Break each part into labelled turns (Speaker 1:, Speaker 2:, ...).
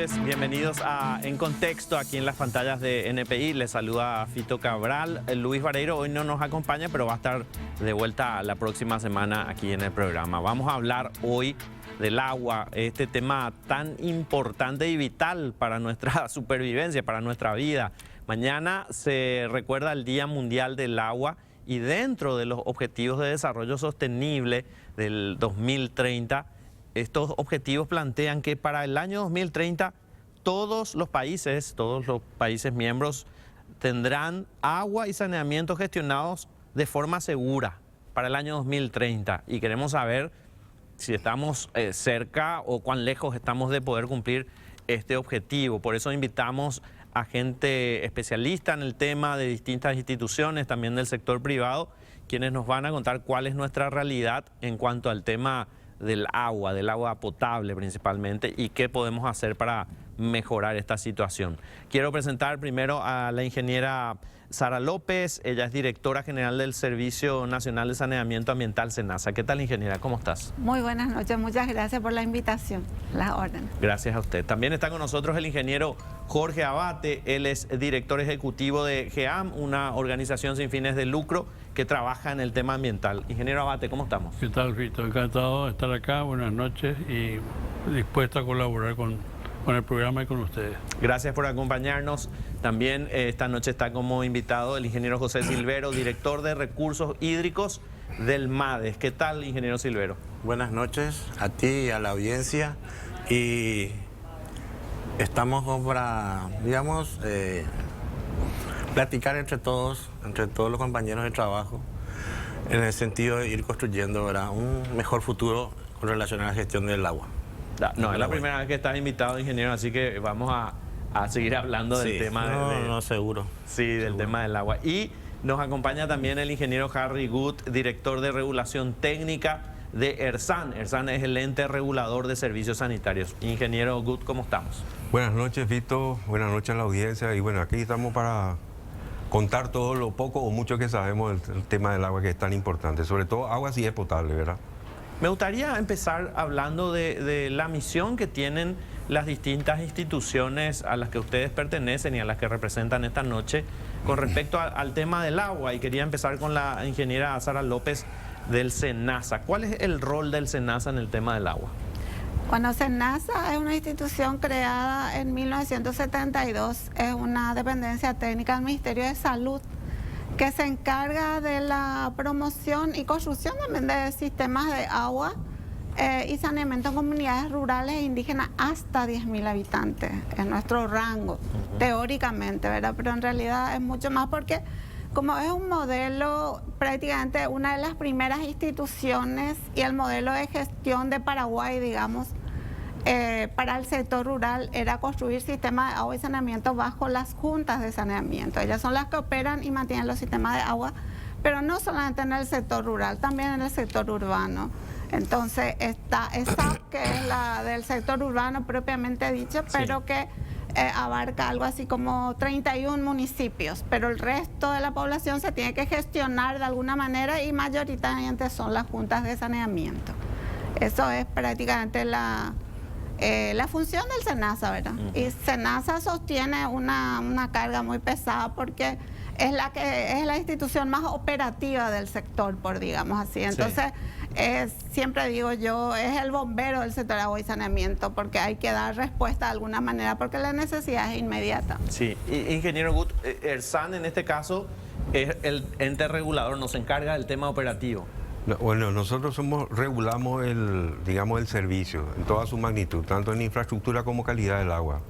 Speaker 1: noches, bienvenidos a En Contexto aquí en las pantallas de NPI. Les saluda Fito Cabral. Luis Vareiro hoy no nos acompaña, pero va a estar de vuelta la próxima semana aquí en el programa. Vamos a hablar hoy del agua, este tema tan importante y vital para nuestra supervivencia, para nuestra vida. Mañana se recuerda el Día Mundial del Agua y dentro de los Objetivos de Desarrollo Sostenible del 2030, estos objetivos plantean que para el año 2030 todos los países miembros tendrán agua y saneamiento gestionados de forma segura para el año 2030. Y queremos saber si estamos cerca o cuán lejos estamos de poder cumplir este objetivo. Por eso invitamos a gente especialista en el tema de distintas instituciones, también del sector privado, quienes nos van a contar cuál es nuestra realidad en cuanto al tema del agua potable principalmente, y qué podemos hacer para mejorar esta situación. Quiero presentar primero a la ingeniera Sara López. Ella es directora general del Servicio Nacional de Saneamiento Ambiental, SENASA. ¿Qué tal, ingeniera? ¿Cómo estás?
Speaker 2: Muy buenas noches, muchas gracias por la invitación, las órdenes.
Speaker 1: Gracias a usted. También está con nosotros el ingeniero Jorge Abate. Él es director ejecutivo de GEAM, una organización sin fines de lucro que trabaja en el tema ambiental. Ingeniero Abate, ¿cómo estamos?
Speaker 3: ¿Qué tal, Fito? Encantado de estar acá, buenas noches y dispuesto a colaborar con el programa y con ustedes.
Speaker 1: Gracias por acompañarnos. También esta noche está como invitado el ingeniero José Silvero, director de Recursos Hídricos del MADES. ¿Qué tal, ingeniero Silvero?
Speaker 4: Buenas noches a ti y a la audiencia. Y estamos para, digamos, platicar entre todos los compañeros de trabajo, en el sentido de ir construyendo, ¿verdad?, un mejor futuro con relación a la gestión del agua.
Speaker 1: No, es la primera vez que estás invitado, ingeniero, así que vamos a seguir hablando del tema
Speaker 4: seguro.
Speaker 1: Sí, del tema del agua. Y nos acompaña también el ingeniero Harry Gut, director de regulación técnica de ERSAN. ERSAN es el ente regulador de servicios sanitarios. Ingeniero Gut, ¿cómo estamos?
Speaker 5: Buenas noches, Vito. Buenas noches a la audiencia. Y bueno, aquí estamos para contar todo lo poco o mucho que sabemos del tema del agua, que es tan importante. Sobre todo agua si es potable, ¿verdad?
Speaker 1: Me gustaría empezar hablando de la misión que tienen las distintas instituciones a las que ustedes pertenecen y a las que representan esta noche con respecto al tema del agua. Y quería empezar con la ingeniera Sara López del SENASA. ¿Cuál es el rol del SENASA en el tema del agua?
Speaker 2: Bueno, SENASA es una institución creada en 1972, es una dependencia técnica del Ministerio de Salud, que se encarga de la promoción y construcción también de sistemas de agua y saneamiento en comunidades rurales e indígenas hasta 10.000 habitantes. Es nuestro rango, teóricamente, ¿verdad? Pero en realidad es mucho más porque como es un modelo, prácticamente una de las primeras instituciones y el modelo de gestión de Paraguay, digamos, para el sector rural era construir sistemas de agua y saneamiento bajo las juntas de saneamiento. Ellas son las que operan y mantienen los sistemas de agua, pero no solamente en el sector rural, también en el sector urbano. Entonces está esa que es la del sector urbano propiamente dicho, pero que abarca algo así como 31 municipios, pero el resto de la población se tiene que gestionar de alguna manera y mayoritariamente son las juntas de saneamiento. Eso es prácticamente la función del SENASA, ¿verdad? Y SENASA sostiene una carga muy pesada porque es la institución más operativa del sector, por digamos así. Entonces, siempre digo yo, es el bombero del sector agua y saneamiento, porque hay que dar respuesta de alguna manera, porque la necesidad es inmediata.
Speaker 1: Sí, ingeniero Gut, ERSAN en este caso es el ente regulador, nos encarga del tema operativo.
Speaker 5: Bueno, nosotros regulamos el servicio en toda su magnitud, tanto en infraestructura como calidad del agua,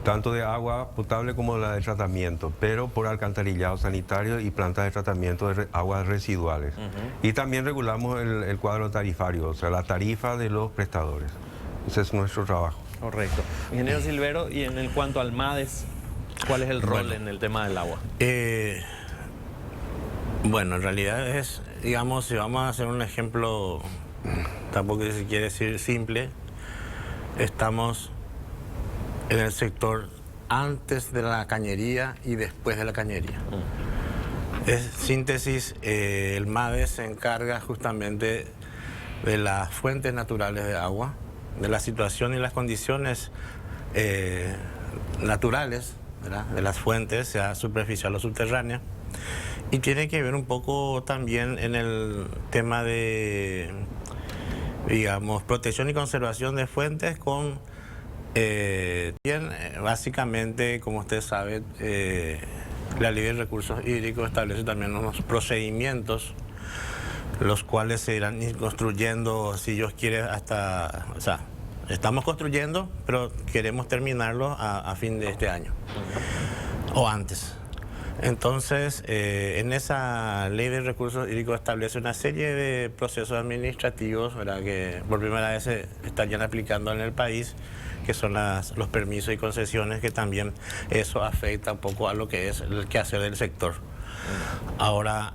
Speaker 5: tanto de agua potable como la de tratamiento, pero por alcantarillado sanitario y plantas de tratamiento de aguas residuales. Y también regulamos el cuadro tarifario, o sea, la tarifa de los prestadores. Ese es nuestro trabajo.
Speaker 1: Correcto. Ingeniero Silvero, y en cuanto al MADES, ¿cuál es el rol en el tema del agua?
Speaker 4: Bueno, en realidad es, digamos, si vamos a hacer un ejemplo, tampoco se quiere decir simple, estamos en el sector antes de la cañería y después de la cañería. Es síntesis, el MADES se encarga justamente de las fuentes naturales de agua, de la situación y las condiciones naturales, ¿verdad?, de las fuentes, sea superficial o subterránea. Y tiene que ver un poco también en el tema de, digamos, protección y conservación de fuentes con, básicamente, como usted sabe, la Ley de Recursos Hídricos establece también unos procedimientos, los cuales se irán construyendo, si Dios quiere, hasta, o sea, estamos construyendo, pero queremos terminarlo a fin de este año, o antes. Entonces, en esa Ley de Recursos Hídricos establece una serie de procesos administrativos, ¿verdad?, que por primera vez se estarían aplicando en el país, que son los permisos y concesiones, que también eso afecta un poco a lo que es el quehacer del sector. Ahora,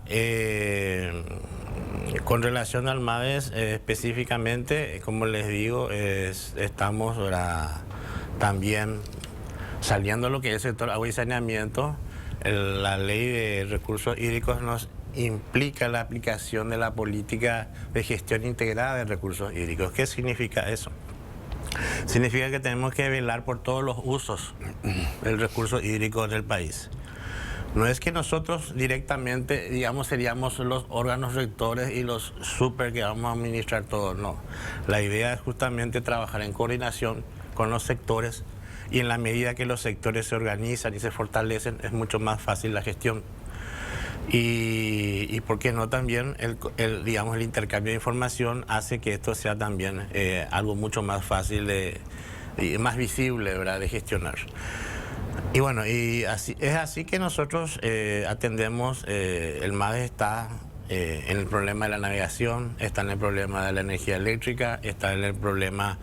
Speaker 4: con relación al MADES específicamente, como les digo, estamos también saliendo a lo que es el sector agua y saneamiento. La Ley de Recursos Hídricos nos implica la aplicación de la política de gestión integrada de recursos hídricos. ¿Qué significa eso? Significa que tenemos que velar por todos los usos del recurso hídrico en el país. No es que nosotros directamente, digamos, seríamos los órganos rectores y los super que vamos a administrar todo, no. La idea es justamente trabajar en coordinación con los sectores, y en la medida que los sectores se organizan y se fortalecen, es mucho más fácil la gestión. Y por qué no también digamos, el intercambio de información hace que esto sea también algo mucho más fácil y más visible, ¿verdad?, de gestionar. Y bueno, es así que nosotros atendemos. El MADES está en el problema de la navegación, está en el problema de la energía eléctrica, está en el problema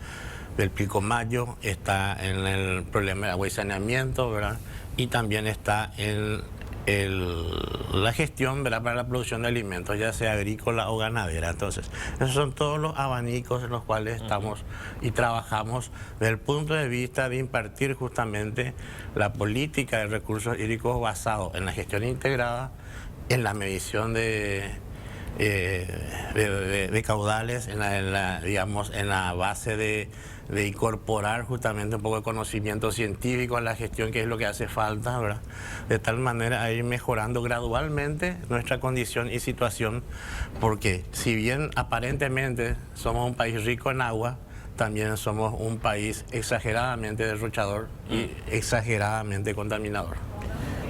Speaker 4: del Pilcomayo, está en el problema de agua y saneamiento, ¿verdad?, y también está en la gestión, ¿verdad?, para la producción de alimentos, ya sea agrícola o ganadera. Entonces, esos son todos los abanicos en los cuales estamos y trabajamos desde el punto de vista de impartir justamente la política de recursos hídricos basado en la gestión integrada, en la medición de caudales, digamos, en la base de incorporar justamente un poco de conocimiento científico a la gestión, que es lo que hace falta, ¿verdad?, de tal manera a ir mejorando gradualmente nuestra condición y situación, porque si bien aparentemente somos un país rico en agua, también somos un país exageradamente derrochador y exageradamente contaminador.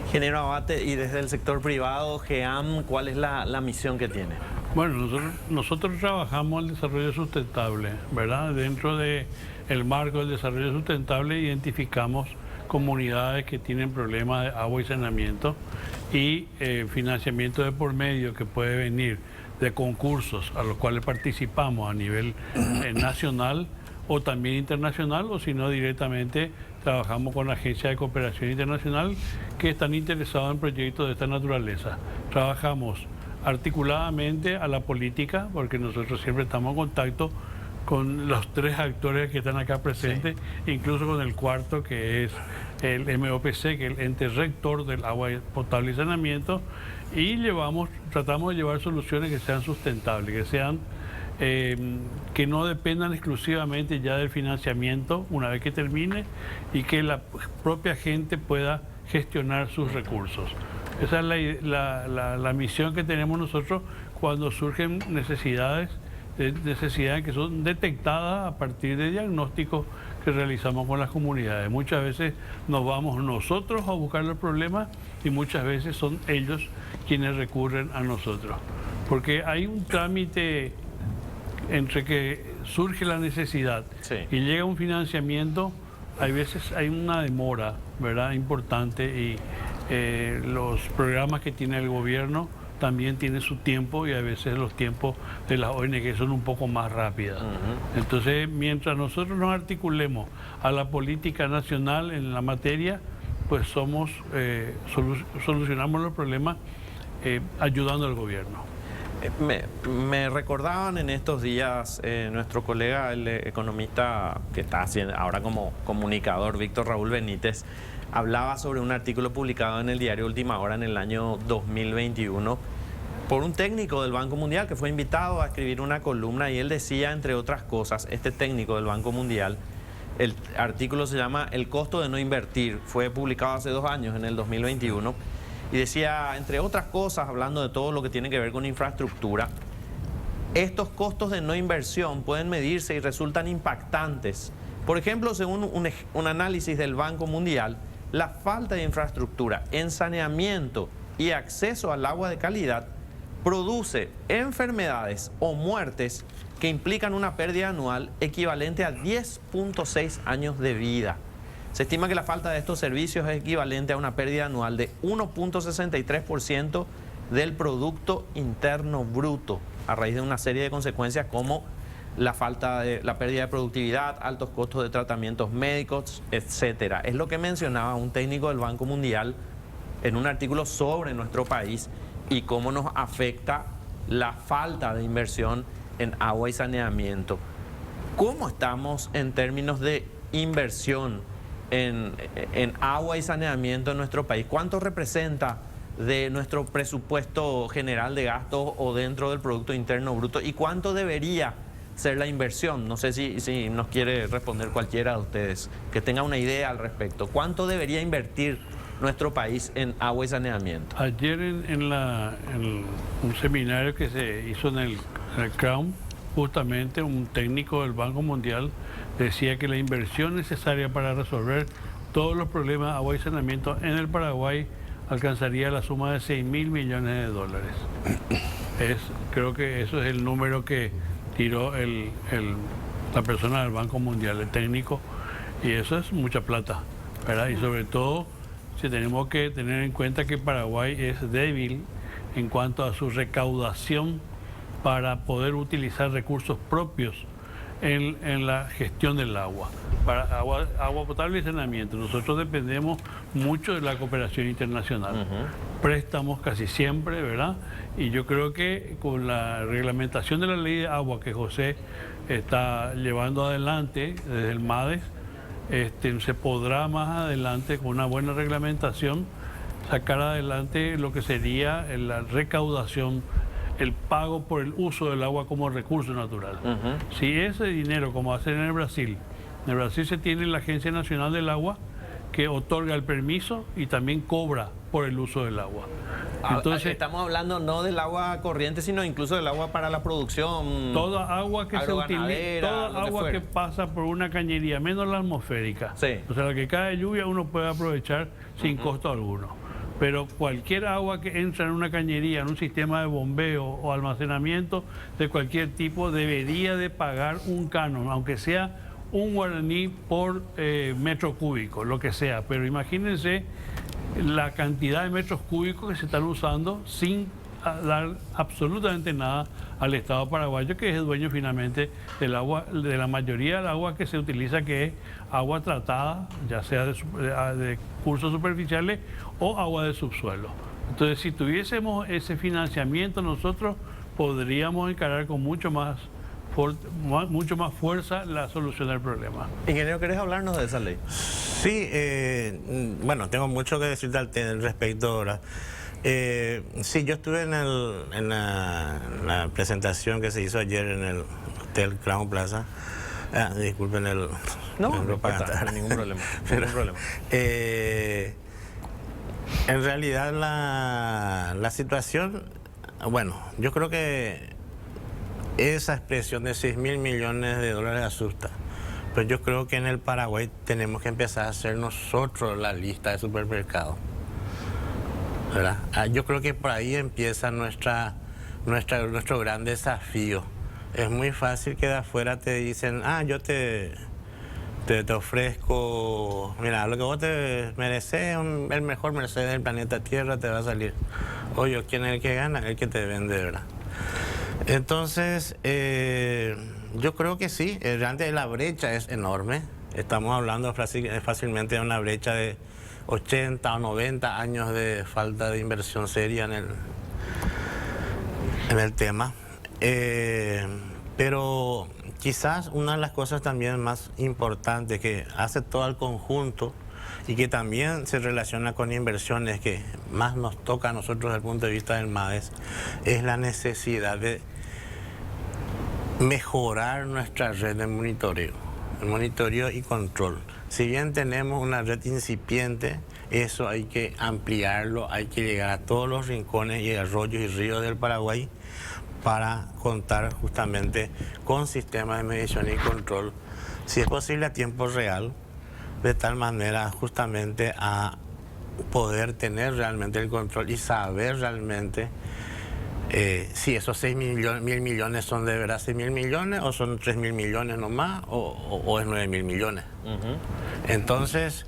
Speaker 1: Ingeniero Abate, y desde el sector privado, GEAM, ¿cuál es la misión que tiene?
Speaker 3: Bueno, nosotros trabajamos el desarrollo sustentable, ¿verdad? Dentro del marco del desarrollo sustentable identificamos comunidades que tienen problemas de agua y saneamiento, y financiamiento de por medio que puede venir de concursos a los cuales participamos a nivel nacional o también internacional, o si no directamente trabajamos con agencias de cooperación internacional que están interesados en proyectos de esta naturaleza. Trabajamos articuladamente a la política, porque nosotros siempre estamos en contacto con los tres actores que están acá presentes, sí, incluso con el cuarto, que es el MOPC, que es el ente rector del agua potable y saneamiento, y tratamos de llevar soluciones que sean sustentables, que sean que no dependan exclusivamente ya del financiamiento una vez que termine, y que la propia gente pueda gestionar sus recursos. Esa es la misión que tenemos nosotros cuando surgen necesidades que son detectadas a partir de diagnósticos que realizamos con las comunidades. Muchas veces nos vamos nosotros a buscar los problemas y muchas veces son ellos quienes recurren a nosotros. Porque hay un trámite entre que surge la necesidad, sí, y llega un financiamiento. Hay veces hay una demora, ¿verdad?, importante, y los programas que tiene el gobierno también tienen su tiempo, y a veces los tiempos de las ONG son un poco más rápidas. Entonces, mientras nosotros nos articulemos a la política nacional en la materia, pues solucionamos los problemas ayudando al gobierno.
Speaker 1: Me recordaban en estos días nuestro colega, el economista que está haciendo ahora como comunicador, Víctor Raúl Benítez, hablaba sobre un artículo publicado en el diario Última Hora en el año 2021 por un técnico del Banco Mundial que fue invitado a escribir una columna, y él decía, entre otras cosas, este técnico del Banco Mundial, El artículo se llama El costo de no invertir. Fue publicado hace 2 años, en el 2021. Y decía, entre otras cosas, hablando de todo lo que tiene que ver con infraestructura, estos costos de no inversión pueden medirse y resultan impactantes. Por ejemplo, según un análisis del Banco Mundial, la falta de infraestructura en saneamiento y acceso al agua de calidad produce enfermedades o muertes que implican una pérdida anual equivalente a 10.6 años de vida. Se estima que la falta de estos servicios es equivalente a una pérdida anual de 1.63% del Producto Interno Bruto, a raíz de una serie de consecuencias como la pérdida de productividad, altos costos de tratamientos médicos, etcétera. Es lo que mencionaba un técnico del Banco Mundial en un artículo sobre nuestro país y cómo nos afecta la falta de inversión en agua y saneamiento. ¿Cómo estamos en términos de inversión en agua y saneamiento en nuestro país? ¿Cuánto representa de nuestro presupuesto general de gastos o dentro del Producto Interno Bruto? ¿Y cuánto debería ser la inversión? No sé si nos quiere responder cualquiera de ustedes, que tenga una idea al respecto. ¿Cuánto debería invertir nuestro país en agua y saneamiento?
Speaker 3: Ayer en un seminario que se hizo en el Crown, justamente un técnico del Banco Mundial decía que la inversión necesaria para resolver todos los problemas de agua y saneamiento en el Paraguay alcanzaría la suma de 6.000 millones de dólares. Creo que eso es el número que tiró la persona del Banco Mundial, el técnico, y eso es mucha plata, ¿verdad? Y sobre todo, si tenemos que tener en cuenta que Paraguay es débil en cuanto a su recaudación para poder utilizar recursos propios en la gestión del agua, para agua potable y saneamiento. Nosotros dependemos mucho de la cooperación internacional. Préstamos casi siempre, ¿verdad? Y yo creo que con la reglamentación de la ley de agua que José está llevando adelante desde el MADES, se podrá más adelante, con una buena reglamentación, sacar adelante lo que sería la recaudación, el pago por el uso del agua como recurso natural. Si ese dinero, como hacen en el Brasil se tiene la Agencia Nacional del Agua que otorga el permiso y también cobra por el uso del agua.
Speaker 1: Entonces, estamos hablando no del agua corriente, sino incluso del agua para la producción.
Speaker 3: Toda agua que se utiliza, toda agua que pasa por una cañería, menos la atmosférica.
Speaker 1: Sí.
Speaker 3: O sea, la que cae de lluvia uno puede aprovechar sin costo alguno. Pero cualquier agua que entra en una cañería, en un sistema de bombeo o almacenamiento de cualquier tipo, debería de pagar un canon, aunque sea un guaraní por metro cúbico, lo que sea. Pero imagínense la cantidad de metros cúbicos que se están usando sin dar absolutamente nada al Estado paraguayo, que es el dueño finalmente del agua, de la mayoría del agua que se utiliza, que es agua tratada, ya sea de cursos superficiales o agua de subsuelo. Entonces, si tuviésemos ese financiamiento, nosotros podríamos encarar con mucho más fuerza la solución del problema.
Speaker 1: Ingeniero, ¿querés hablarnos de esa ley?
Speaker 4: Sí, bueno, tengo mucho que decirte al respecto ahora. Sí, yo estuve en la presentación que se hizo ayer en el Hotel Crown Plaza. Disculpen
Speaker 1: no importa, no hay ningún problema. Ningún problema.
Speaker 4: En realidad la situación, bueno, yo creo que esa expresión de 6.000 millones de dólares asusta. Pero yo creo que en el Paraguay tenemos que empezar a hacer nosotros la lista de supermercados, ¿verdad? Yo creo que por ahí empieza nuestro gran desafío. Es muy fácil que de afuera te dicen, yo te ofrezco, mira, lo que vos te mereces, el mejor Mercedes del planeta Tierra te va a salir. Oye, ¿quién es el que gana? El que te vende, ¿verdad? Entonces, yo creo que sí, realmente la brecha es enorme. Estamos hablando fácilmente de una brecha de 80 o 90 años de falta de inversión seria en el tema. Pero quizás una de las cosas también más importantes que hace todo el conjunto y que también se relaciona con inversiones que más nos toca a nosotros desde el punto de vista del MADES, es la necesidad de mejorar nuestra red de monitoreo. el monitoreo y control. Si bien tenemos una red incipiente, eso hay que ampliarlo, hay que llegar a todos los rincones y arroyos y ríos del Paraguay para contar justamente con sistemas de medición y control, si es posible a tiempo real, de tal manera justamente a poder tener realmente el control y saber realmente si esos 6.000 millones son de verdad 6.000 millones o son 3.000 millones nomás o es 9.000 millones. Entonces,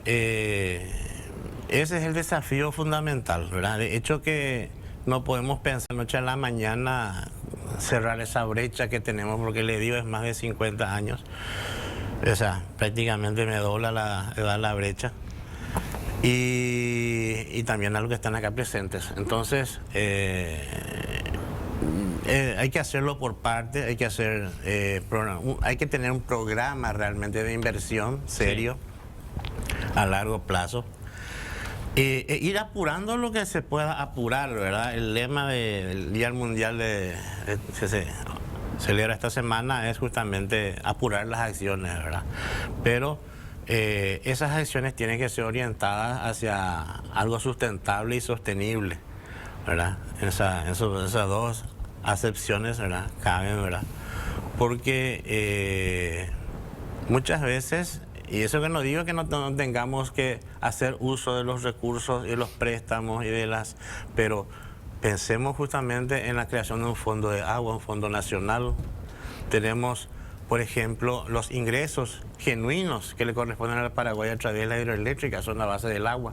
Speaker 4: ese es el desafío fundamental, ¿verdad? De hecho que no podemos pensar noche a la mañana cerrar esa brecha que tenemos, porque le digo, es más de 50 años. O sea, prácticamente me dobla la edad la brecha. Y también a los que están acá presentes. Entonces, hay que hacerlo por parte, hay que hacer, hay que tener un programa realmente de inversión serio, a largo plazo. Ir apurando lo que se pueda apurar, ¿verdad? El lema del Día Mundial que se celebra esta semana es justamente apurar las acciones, ¿verdad? Pero esas acciones tienen que ser orientadas hacia algo sustentable y sostenible, ¿verdad? Esas dos acepciones, ¿verdad? Caben, ¿verdad? Porque muchas veces, y eso que no digo que no tengamos que hacer uso de los recursos y de los préstamos y pero pensemos justamente en la creación de un fondo de agua, un fondo nacional. Tenemos, por ejemplo, los ingresos genuinos que le corresponden al Paraguay a través de la hidroeléctrica, son a base del agua.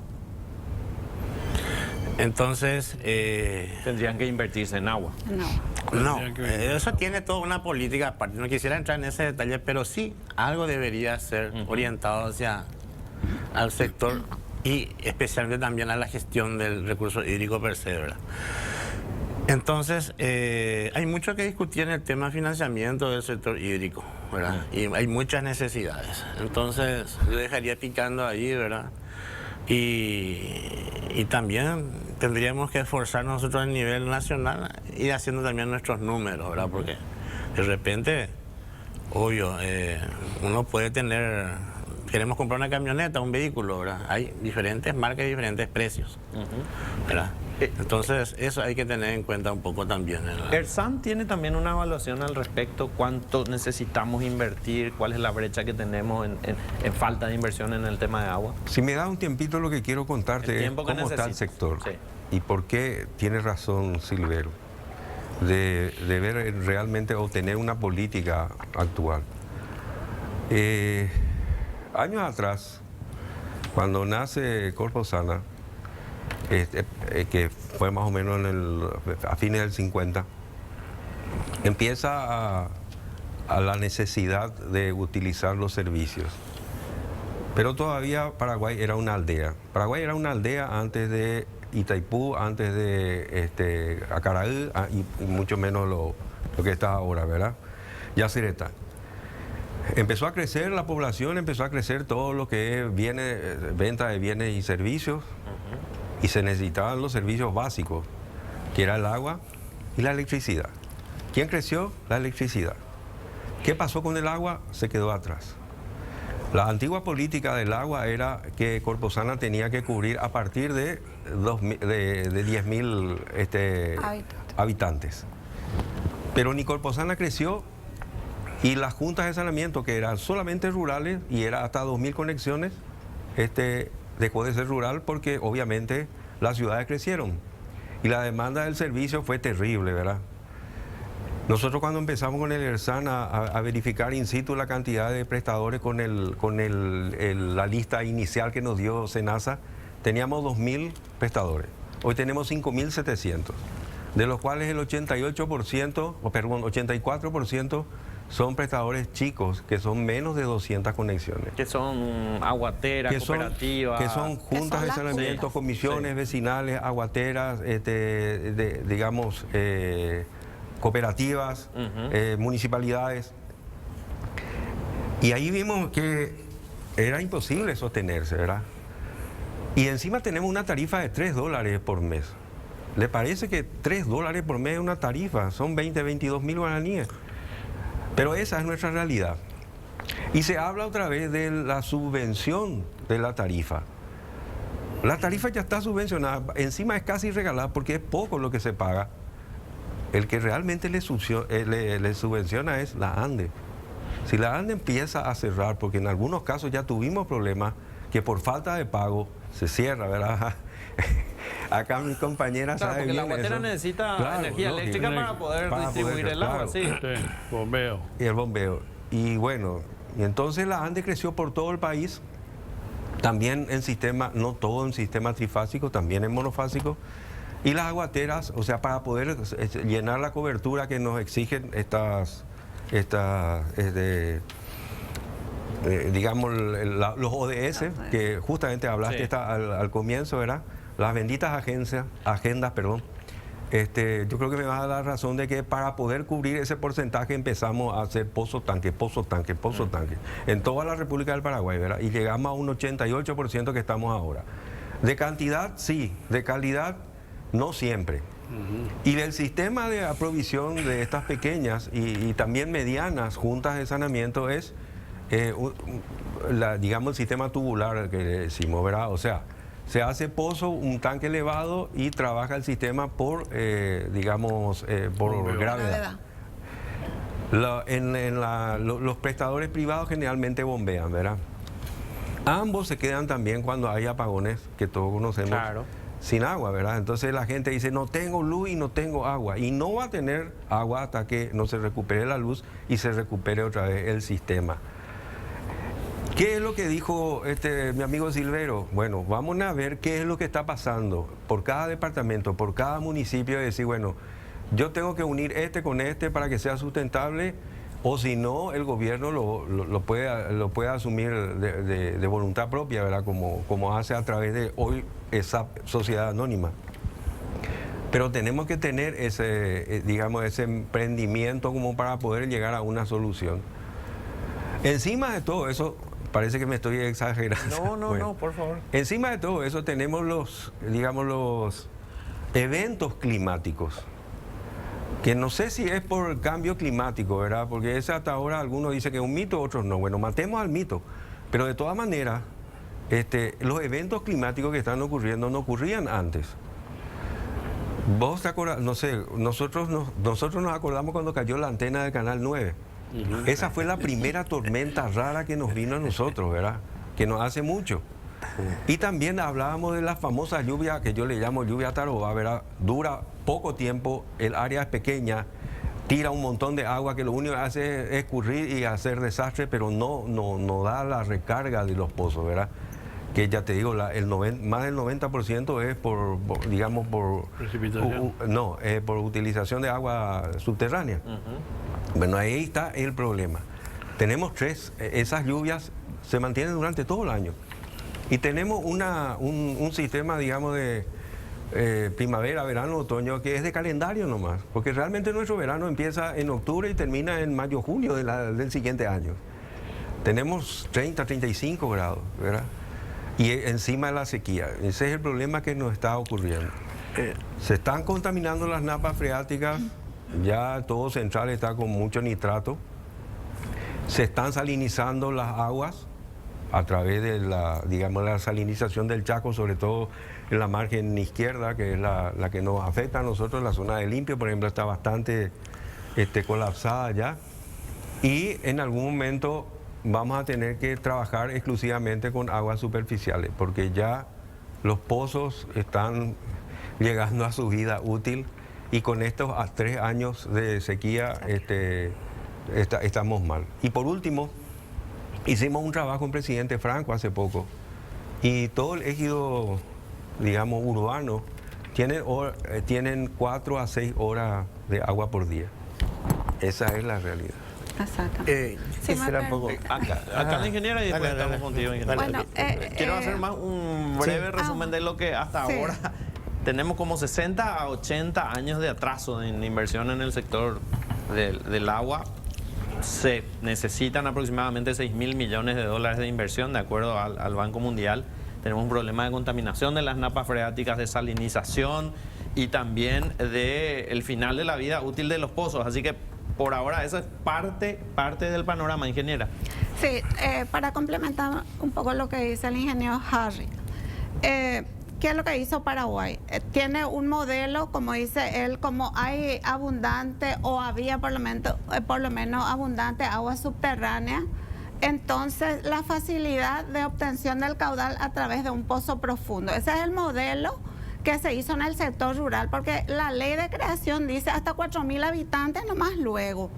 Speaker 4: Entonces...
Speaker 1: tendrían que invertirse en agua.
Speaker 4: No, eso tiene toda una política aparte. No quisiera entrar en ese detalle, pero sí, algo debería ser orientado hacia al sector y especialmente también a la gestión del recurso hídrico per se, ¿verdad? Entonces, hay mucho que discutir en el tema de financiamiento del sector hídrico, ¿verdad? Y hay muchas necesidades. Entonces, yo dejaría picando ahí, ¿verdad? Y también tendríamos que esforzarnos nosotros a nivel nacional y haciendo también nuestros números, ¿verdad? Porque de repente, obvio, uno puede tener, queremos comprar una camioneta, un vehículo, ¿verdad? Hay diferentes marcas y diferentes precios, ¿verdad? Entonces, eso hay que tener en cuenta un poco también, ¿verdad?
Speaker 1: ¿ERSAN tiene también una evaluación al respecto? ¿Cuánto necesitamos invertir? ¿Cuál es la brecha que tenemos en falta de inversión en el tema de agua?
Speaker 5: Si me da un tiempito, lo que quiero contarte es cómo está el sector.
Speaker 1: Sí.
Speaker 5: Y por qué tiene razón Silvero de ver realmente o tener una política actual. Años atrás, cuando nace Corposana, que fue más o menos a fines del 50, empieza a la necesidad de utilizar los servicios. Pero todavía Paraguay era una aldea. Paraguay era una aldea antes de Itaipú, antes de Acaraí y mucho menos lo que está ahora, ¿verdad? Yacyretá. Empezó a crecer la población, empezó a crecer todo lo que es venta de bienes y servicios, y se necesitaban los servicios básicos, que era el agua y la electricidad. ¿Quién creció? La electricidad. ¿Qué pasó con el agua? Se quedó atrás. La antigua política del agua era que Corposana tenía que cubrir a partir de 10.000 habitantes. Pero ni Corposana creció y las juntas de saneamiento, que eran solamente rurales y era hasta 2.000 conexiones, dejó de ser rural porque obviamente las ciudades crecieron y la demanda del servicio fue terrible, ¿verdad? Nosotros cuando empezamos con el ERSAN a verificar in situ la cantidad de prestadores con la lista inicial que nos dio SENASA, teníamos 2.000 prestadores. Hoy tenemos 5.700, de los cuales el 84% son prestadores chicos, que son menos de 200 conexiones.
Speaker 1: Que son aguateras, cooperativas.
Speaker 5: Que son juntas de saneamiento, comisiones vecinales, aguateras, digamos, cooperativas, municipalidades. Y ahí vimos que era imposible sostenerse, ¿verdad? Y encima tenemos una tarifa de $3 por mes. ¿Le parece que $3 por mes es una tarifa? Son 22.000 guaraníes. Pero esa es nuestra realidad. Y se habla otra vez de la subvención de la tarifa. La tarifa ya está subvencionada, encima es casi regalada porque es poco lo que se paga. El que realmente le subvenciona es la ANDE. Si la ANDE empieza a cerrar, porque en algunos casos ya tuvimos problemas, que por falta de pago se cierra, ¿verdad? Acá mi compañera
Speaker 1: Claro,
Speaker 5: sabe
Speaker 1: porque la
Speaker 5: bien
Speaker 1: aguatera
Speaker 5: eso.
Speaker 1: necesita
Speaker 5: Claro,
Speaker 1: energía
Speaker 5: lógico.
Speaker 1: eléctrica para poder distribuir el agua,
Speaker 5: claro.
Speaker 1: sí.
Speaker 3: Sí, bombeo.
Speaker 5: Y el bombeo. Y bueno, y entonces la ANDE creció por todo el país, también en sistema, no todo en sistema trifásico, también en monofásico. Y las aguateras, o sea, para poder llenar la cobertura que nos exigen digamos, los ODS, que justamente hablaste
Speaker 1: Sí.
Speaker 5: al comienzo, ¿verdad? Las benditas agendas, perdón. Yo creo que me vas a dar razón de que para poder cubrir ese porcentaje empezamos a hacer pozo tanque en toda la República del Paraguay, ¿verdad? Y llegamos a un 88% que estamos ahora. De cantidad, sí, de calidad, no siempre. Y del sistema de aprovisión de estas pequeñas y también medianas juntas de saneamiento es, digamos, el sistema tubular que decimos, ¿verdad? O sea, se hace pozo, un tanque elevado y trabaja el sistema por, por gravedad. Los prestadores privados generalmente bombean, ¿verdad? Ambos se quedan también cuando hay apagones, que todos conocemos,
Speaker 1: Claro.
Speaker 5: sin agua, ¿verdad? Entonces la gente dice, no tengo luz y no tengo agua. Y no va a tener agua hasta que no se recupere la luz y se recupere otra vez el sistema. ¿Qué es lo que dijo mi amigo Silvero? Bueno, vamos a ver qué es lo que está pasando por cada departamento, por cada municipio, y decir, bueno, yo tengo que unir con para que sea sustentable, o si no, el gobierno lo puede asumir de voluntad propia, ¿verdad? Como hace a través de hoy esa sociedad anónima. Pero tenemos que tener ese emprendimiento como para poder llegar a una solución. Encima de todo eso, parece que me estoy exagerando.
Speaker 1: No,
Speaker 5: Bueno,
Speaker 1: no, por favor.
Speaker 5: encima de todo eso tenemos los eventos climáticos, que no sé si es por el cambio climático, ¿verdad? Porque ese hasta ahora algunos dicen que es un mito, otros no. Bueno, matemos al mito. Pero de todas maneras, los eventos climáticos que están ocurriendo no ocurrían antes. Vos te acordás, no sé, nosotros nos acordamos cuando cayó la antena del Canal 9. Esa fue la primera tormenta rara que nos vino a nosotros, ¿verdad? Que nos hace mucho. Y también hablábamos de la famosa lluvia, que yo le llamo lluvia taroba, ¿verdad? Dura poco tiempo, el área es pequeña, tira un montón de agua que lo único que hace es escurrir y hacer desastre, pero no da la recarga de los pozos, ¿verdad? Que ya te digo, más del 90% es por
Speaker 3: Precipitación.
Speaker 5: por utilización de agua subterránea. Bueno, ahí está el problema. Tenemos esas lluvias se mantienen durante todo el año. Y tenemos un sistema, digamos, de primavera, verano, otoño, que es de calendario nomás. Porque realmente nuestro verano empieza en octubre y termina en mayo, junio del siguiente año. Tenemos 30, 35 grados, ¿verdad? Y encima de la sequía. Ese es el problema que nos está ocurriendo. Se están contaminando las napas freáticas. Ya todo Central está con mucho nitrato. Se están salinizando las aguas a través de la salinización del Chaco, sobre todo en la margen izquierda, que es la que nos afecta a nosotros. La zona de Limpio, por ejemplo, está bastante colapsada ya. Y en algún momento vamos a tener que trabajar exclusivamente con aguas superficiales, porque ya los pozos están llegando a su vida útil. Y con estos 3 años de sequía estamos mal. Y por último, hicimos un trabajo con el presidente Franco hace poco. Y todo el ejido, digamos, urbano, tienen 4 a 6 horas de agua por día. Esa es la realidad.
Speaker 2: Exacto.
Speaker 4: Quisiera un poco...
Speaker 1: Acá la ingeniera y después estamos contigo, ingeniera.
Speaker 2: Bueno,
Speaker 1: Quiero hacer más un breve resumen de lo que hasta
Speaker 2: sí.
Speaker 1: ahora tenemos como 60 a 80 años de atraso en inversión en el sector del agua. Se necesitan aproximadamente 6.000 millones de dólares de inversión, de acuerdo al Banco Mundial. Tenemos un problema de contaminación de las napas freáticas, de salinización y también del final de la vida útil de los pozos. Así que por ahora eso es parte del panorama, ingeniera.
Speaker 2: Sí, para complementar un poco lo que dice el ingeniero Harry. ¿Qué es lo que hizo Paraguay? Tiene un modelo, como dice él, como hay abundante o había por lo menos abundante agua subterránea, entonces la facilidad de obtención del caudal a través de un pozo profundo. Ese es el modelo que se hizo en el sector rural, porque la ley de creación dice hasta 4.000 habitantes nomás luego.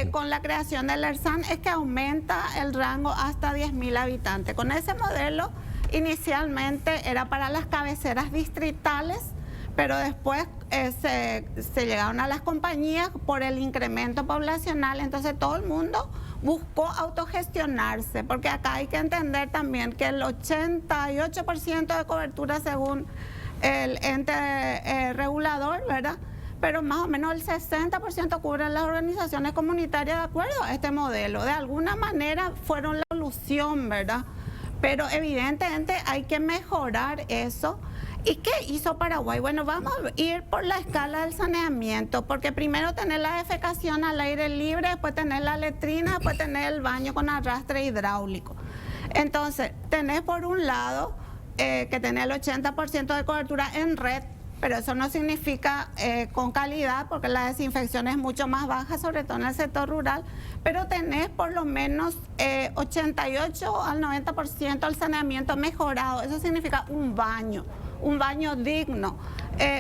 Speaker 2: Con la creación del ERSAN es que aumenta el rango hasta 10.000 habitantes. Con ese modelo inicialmente era para las cabeceras distritales, pero después se llegaron a las compañías por el incremento poblacional, entonces todo el mundo buscó autogestionarse, porque acá hay que entender también que el 88% de cobertura según el ente regulador, ¿verdad? Pero más o menos el 60% cubren las organizaciones comunitarias de acuerdo a este modelo. De alguna manera fueron la solución, ¿verdad? Pero evidentemente hay que mejorar eso. ¿Y qué hizo Paraguay? Bueno, vamos a ir por la escala del saneamiento, porque primero tener la defecación al aire libre, después tener la letrina, después tener el baño con arrastre hidráulico. Entonces, tenés por un lado que tener el 80% de cobertura en red, pero eso no significa con calidad, porque la desinfección es mucho más baja, sobre todo en el sector rural, pero tenés por lo menos 88 al 90% del saneamiento mejorado. Eso significa un baño digno,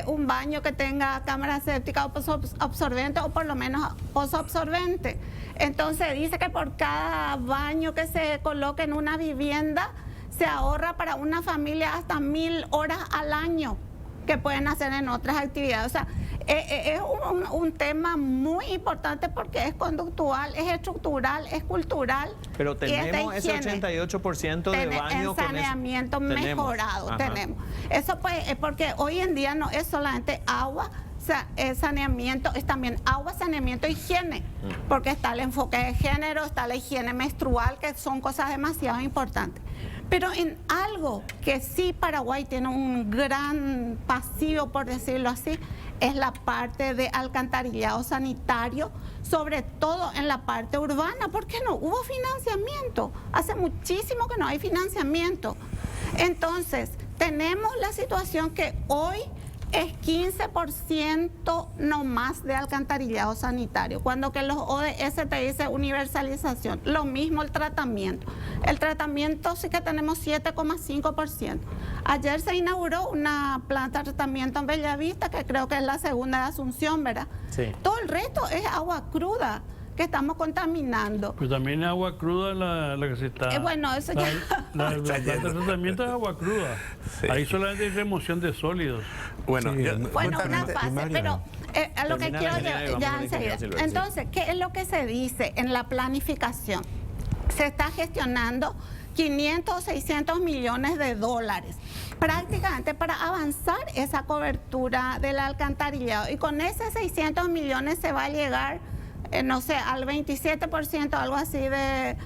Speaker 2: un baño que tenga cámara séptica o pozo absorbente, o por lo menos pozo absorbente. Entonces dice que por cada baño que se coloque en una vivienda se ahorra para una familia hasta 1.000 horas al año que pueden hacer en otras actividades. O sea, es un tema muy importante porque es conductual, es estructural, es cultural.
Speaker 1: Pero tenemos ese 88% de baño
Speaker 2: en saneamiento mejorado. Tenemos. Eso pues es porque hoy en día no es solamente agua, saneamiento, es también agua, saneamiento, higiene, porque está el enfoque de género, está la higiene menstrual, que son cosas demasiado importantes. Pero en algo que sí Paraguay tiene un gran pasivo, por decirlo así, es la parte de alcantarillado sanitario, sobre todo en la parte urbana. ¿Por qué no? Hubo financiamiento. Hace muchísimo que no hay financiamiento. Entonces, tenemos la situación que hoy es 15% no más de alcantarillado sanitario, cuando que los ODS te dice universalización. Lo mismo el tratamiento. El tratamiento sí que tenemos 7,5%. Ayer se inauguró una planta de tratamiento en Bellavista, que creo que es la segunda de Asunción, ¿verdad? Sí. Todo el resto es agua cruda que estamos contaminando.
Speaker 3: Pues también es agua cruda la que se está...
Speaker 2: bueno, eso ya...
Speaker 3: La planta de tratamiento es agua cruda. Sí. Ahí solamente hay remoción de sólidos.
Speaker 4: Bueno,
Speaker 2: sí, una fase, pero a lo que quiero ya enseguida. Entonces, ¿qué es lo que se dice en la planificación? Se está gestionando 500 o 600 millones de dólares prácticamente para avanzar esa cobertura del alcantarillado. Y con esos 600 millones se va a llegar, no sé, al 27%, algo así de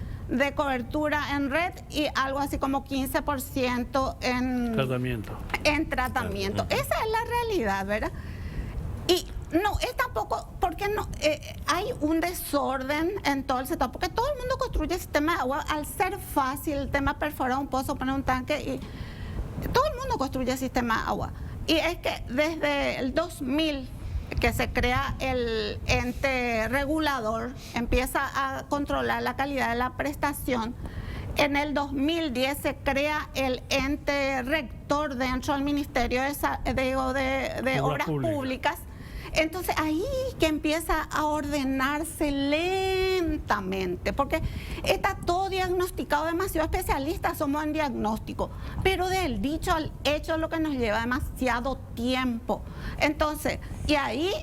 Speaker 2: cobertura en red, y algo así como 15% en tratamiento. Esa es la realidad, ¿verdad? Y no, es tampoco, porque no hay un desorden en todo el sector, porque todo el mundo construye sistema de agua. Al ser fácil el tema perforar un pozo, poner un tanque, y todo el mundo construye sistema de agua. Y es que desde el 2000 que se crea el ente regulador, empieza a controlar la calidad de la prestación. En el 2010 se crea el ente rector dentro del Ministerio de Obras Públicas. Entonces ahí que empieza a ordenarse lentamente, porque está todo diagnosticado, demasiado especialistas somos en diagnóstico, pero del dicho al hecho es lo que nos lleva demasiado tiempo. Entonces, y ahí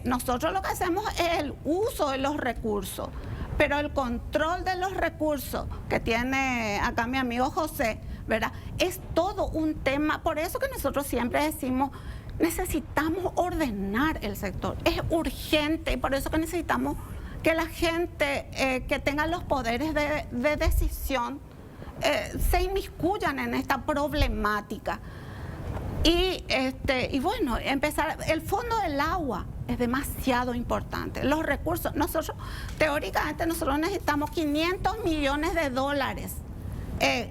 Speaker 2: nosotros lo que hacemos es el uso de los recursos, pero el control de los recursos que tiene acá mi amigo José, ¿verdad? Es todo un tema. Por eso que nosotros siempre decimos, necesitamos ordenar el sector, es urgente, y por eso que necesitamos que la gente que tenga los poderes de decisión se inmiscuyan en esta problemática. Y bueno, empezar, el fondo del agua es demasiado importante. Los recursos, teóricamente nosotros necesitamos 500 millones de dólares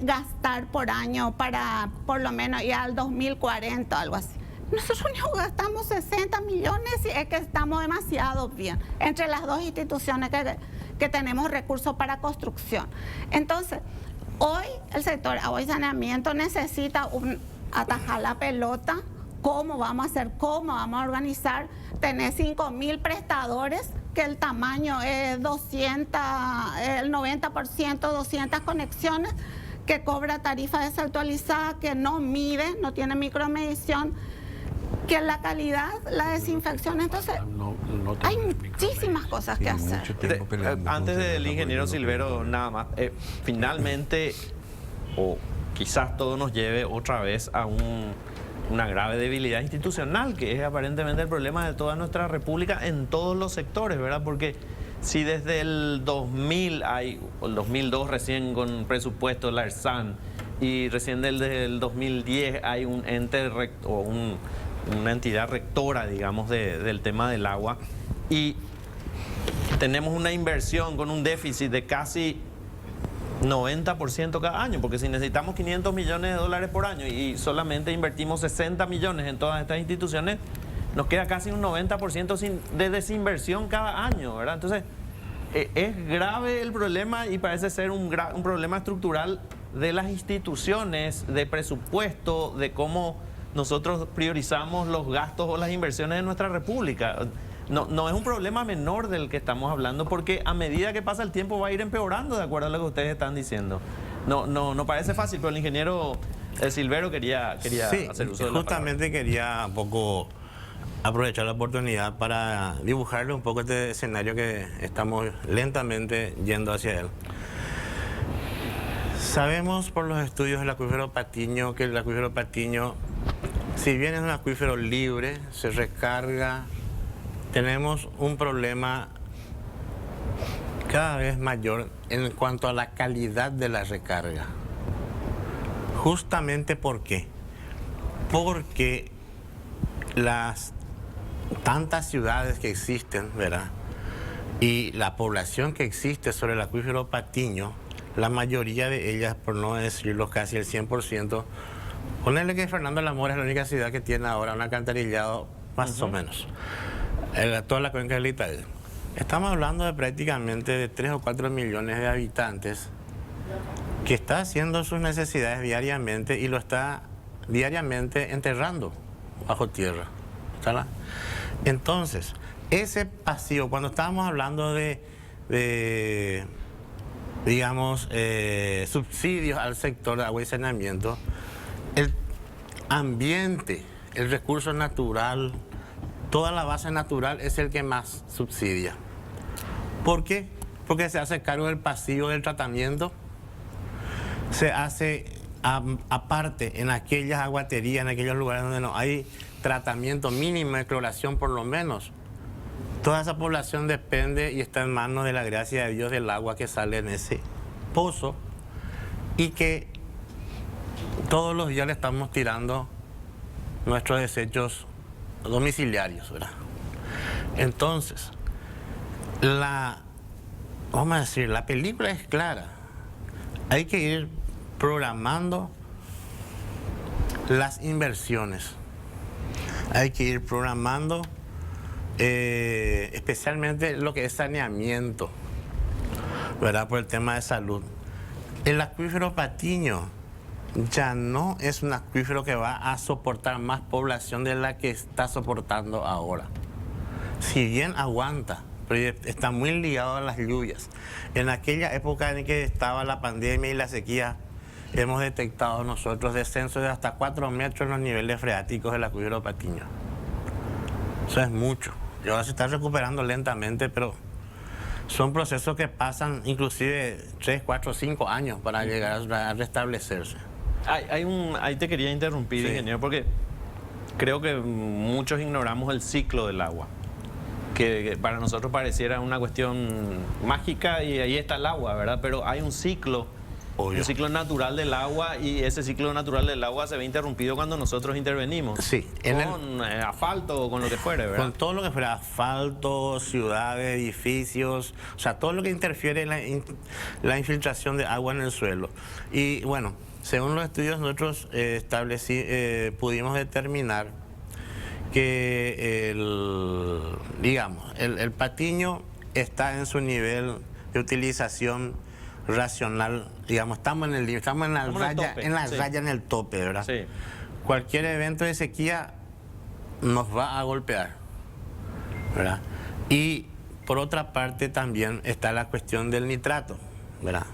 Speaker 2: gastar por año para por lo menos ir al 2040 o algo así. Nosotros gastamos 60 millones y es que estamos demasiado bien entre las dos instituciones que tenemos recursos para construcción. Entonces, hoy el sector agua y saneamiento necesita atajar la pelota. ¿Cómo vamos a hacer? ¿Cómo vamos a organizar? Tener 5.000 prestadores, que el tamaño es 200, el 90%, 200 conexiones, que cobra tarifa desactualizada, que no mide, no tiene micromedición, que la calidad, la desinfección. Entonces, hay muchísimas cosas que hacer.
Speaker 1: Antes del ingeniero Silvero, nada más, finalmente, o quizás todo nos lleve otra vez a una grave debilidad institucional, que es aparentemente el problema de toda nuestra república en todos los sectores, ¿verdad? Porque si desde el 2000 o el 2002 recién con presupuesto la ERSAN, y recién desde el 2010 hay un ente o una entidad rectora, digamos, del tema del agua, y tenemos una inversión con un déficit de casi 90% cada año, porque si necesitamos 500 millones de dólares por año y solamente invertimos 60 millones en todas estas instituciones, nos queda casi un 90% de desinversión cada año, ¿verdad? Entonces, es grave el problema y parece ser un problema estructural de las instituciones, de presupuesto, de cómo nosotros priorizamos los gastos o las inversiones de nuestra república. No es un problema menor del que estamos hablando, porque a medida que pasa el tiempo va a ir empeorando, de acuerdo a lo que ustedes están diciendo. No parece fácil, pero el ingeniero Silvero quería hacer uso de la
Speaker 4: justamente
Speaker 1: palabra.
Speaker 4: quería un poco aprovechar la oportunidad para dibujarle un poco este escenario que estamos lentamente yendo hacia él. Sabemos por los estudios del acuífero Patiño que el acuífero Patiño, si bien es un acuífero libre, se recarga. Tenemos un problema cada vez mayor en cuanto a la calidad de la recarga. Justamente ¿por qué? Porque las tantas ciudades que existen, ¿verdad? Y la población que existe sobre el acuífero Patiño, la mayoría de ellas, por no decirlo casi el 100%, ponerle que Fernando de la Mora es la única ciudad que tiene ahora un alcantarillado más o menos. Toda la cuenca del Itaú. Estamos hablando de prácticamente de 3 o 4 millones de habitantes que está haciendo sus necesidades diariamente y lo está diariamente enterrando bajo tierra. ¿Está? Entonces, ese pasivo, cuando estábamos hablando de digamos, subsidios al sector de agua y saneamiento, el ambiente, el recurso natural, toda la base natural es el que más subsidia. ¿Por qué? Porque se hace cargo del pasivo del tratamiento, se hace aparte en aquellas aguaterías, en aquellos lugares donde no hay tratamiento mínimo de cloración por lo menos. Toda esa población depende y está en manos de la gracia de Dios del agua que sale en ese pozo y que todos los días le estamos tirando nuestros desechos domiciliarios, ¿verdad? Entonces, vamos a decir, la película es clara. Hay que ir programando las inversiones. Hay que ir programando especialmente lo que es saneamiento, ¿verdad? Por el tema de salud. El acuífero Patiño ya no es un acuífero que va a soportar más población de la que está soportando ahora. Si bien aguanta, pero está muy ligado a las lluvias. En aquella época en que estaba la pandemia y la sequía, hemos detectado nosotros descensos de hasta 4 metros en los niveles freáticos del acuífero Patiño. Eso es mucho. Y ahora se está recuperando lentamente, pero son procesos que pasan inclusive 3, 4, 5 años para llegar a restablecerse.
Speaker 1: Ahí te quería interrumpir, sí, ingeniero, porque creo que muchos ignoramos el ciclo del agua, que para nosotros pareciera una cuestión mágica y ahí está el agua, ¿verdad? Pero hay un ciclo
Speaker 4: Obvio.
Speaker 1: Un ciclo natural del agua, y ese ciclo natural del agua se ve interrumpido cuando nosotros intervenimos.
Speaker 4: Sí,
Speaker 1: con asfalto o con lo que fuere, ¿verdad?
Speaker 4: Con todo lo que fuera asfalto, ciudades, edificios, o sea, todo lo que interfiere en la infiltración de agua en el suelo. Y bueno, según los estudios nosotros pudimos determinar que el patiño está en su nivel de utilización racional, digamos, estamos en la raya, en el tope, ¿verdad?
Speaker 1: Sí.
Speaker 4: Cualquier evento de sequía nos va a golpear, ¿verdad? Y por otra parte también está la cuestión del nitrato, ¿verdad?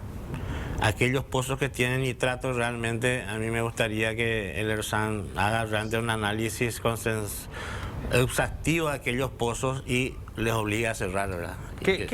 Speaker 4: Aquellos pozos que tienen nitrato, realmente a mí me gustaría que el ERSAN haga realmente un análisis exhaustivo de aquellos pozos y les obligue a cerrar, ¿verdad?
Speaker 1: ¿Qué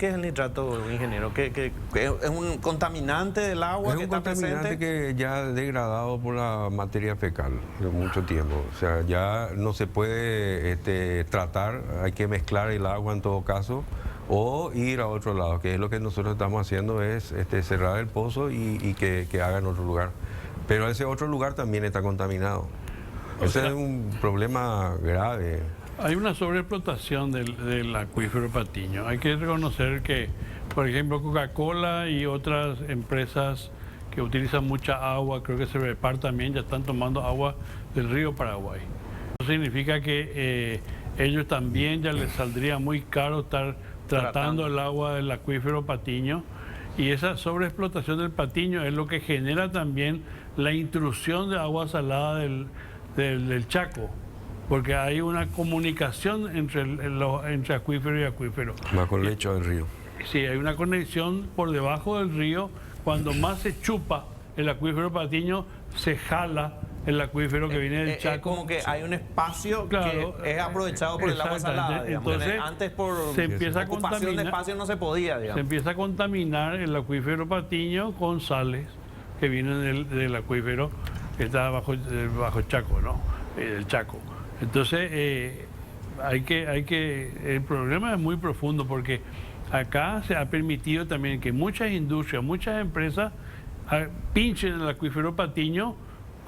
Speaker 1: es el nitrato, ingeniero? ¿Es un contaminante del agua que está presente?
Speaker 5: Es un contaminante que ya degradado por la materia fecal de mucho tiempo. O sea, ya no se puede tratar, hay que mezclar el agua en todo caso o ir a otro lado, que es lo que nosotros estamos haciendo, es cerrar el pozo y que haga en otro lugar. Pero ese otro lugar también está contaminado. Ese es un problema grave.
Speaker 3: Hay una sobreexplotación del acuífero Patiño. Hay que reconocer que, por ejemplo, Coca-Cola y otras empresas que utilizan mucha agua, creo que Cervepar también, ya están tomando agua del río Paraguay. Eso significa que ellos también ya les saldría muy caro estar tratando el agua del acuífero Patiño, y esa sobreexplotación del Patiño es lo que genera también la intrusión de agua salada del Chaco, porque hay una comunicación entre acuífero y acuífero.
Speaker 5: Bajo el lecho del río.
Speaker 3: Sí, hay una conexión por debajo del río. Cuando más se chupa el acuífero Patiño, se jala el acuífero que viene del Chaco.
Speaker 1: Es como que hay un espacio,
Speaker 3: claro,
Speaker 1: que es aprovechado por el agua salada, digamos.
Speaker 3: Entonces,
Speaker 1: antes por
Speaker 3: se empieza a
Speaker 1: ocupación de
Speaker 3: contaminar,
Speaker 1: espacio no se podía, digamos.
Speaker 3: se empieza a contaminar el acuífero Patiño con sales que vienen del acuífero que está bajo Chaco, ¿no? El Chaco. Entonces, el problema es muy profundo, porque acá se ha permitido también que muchas industrias, muchas empresas pinchen el acuífero Patiño,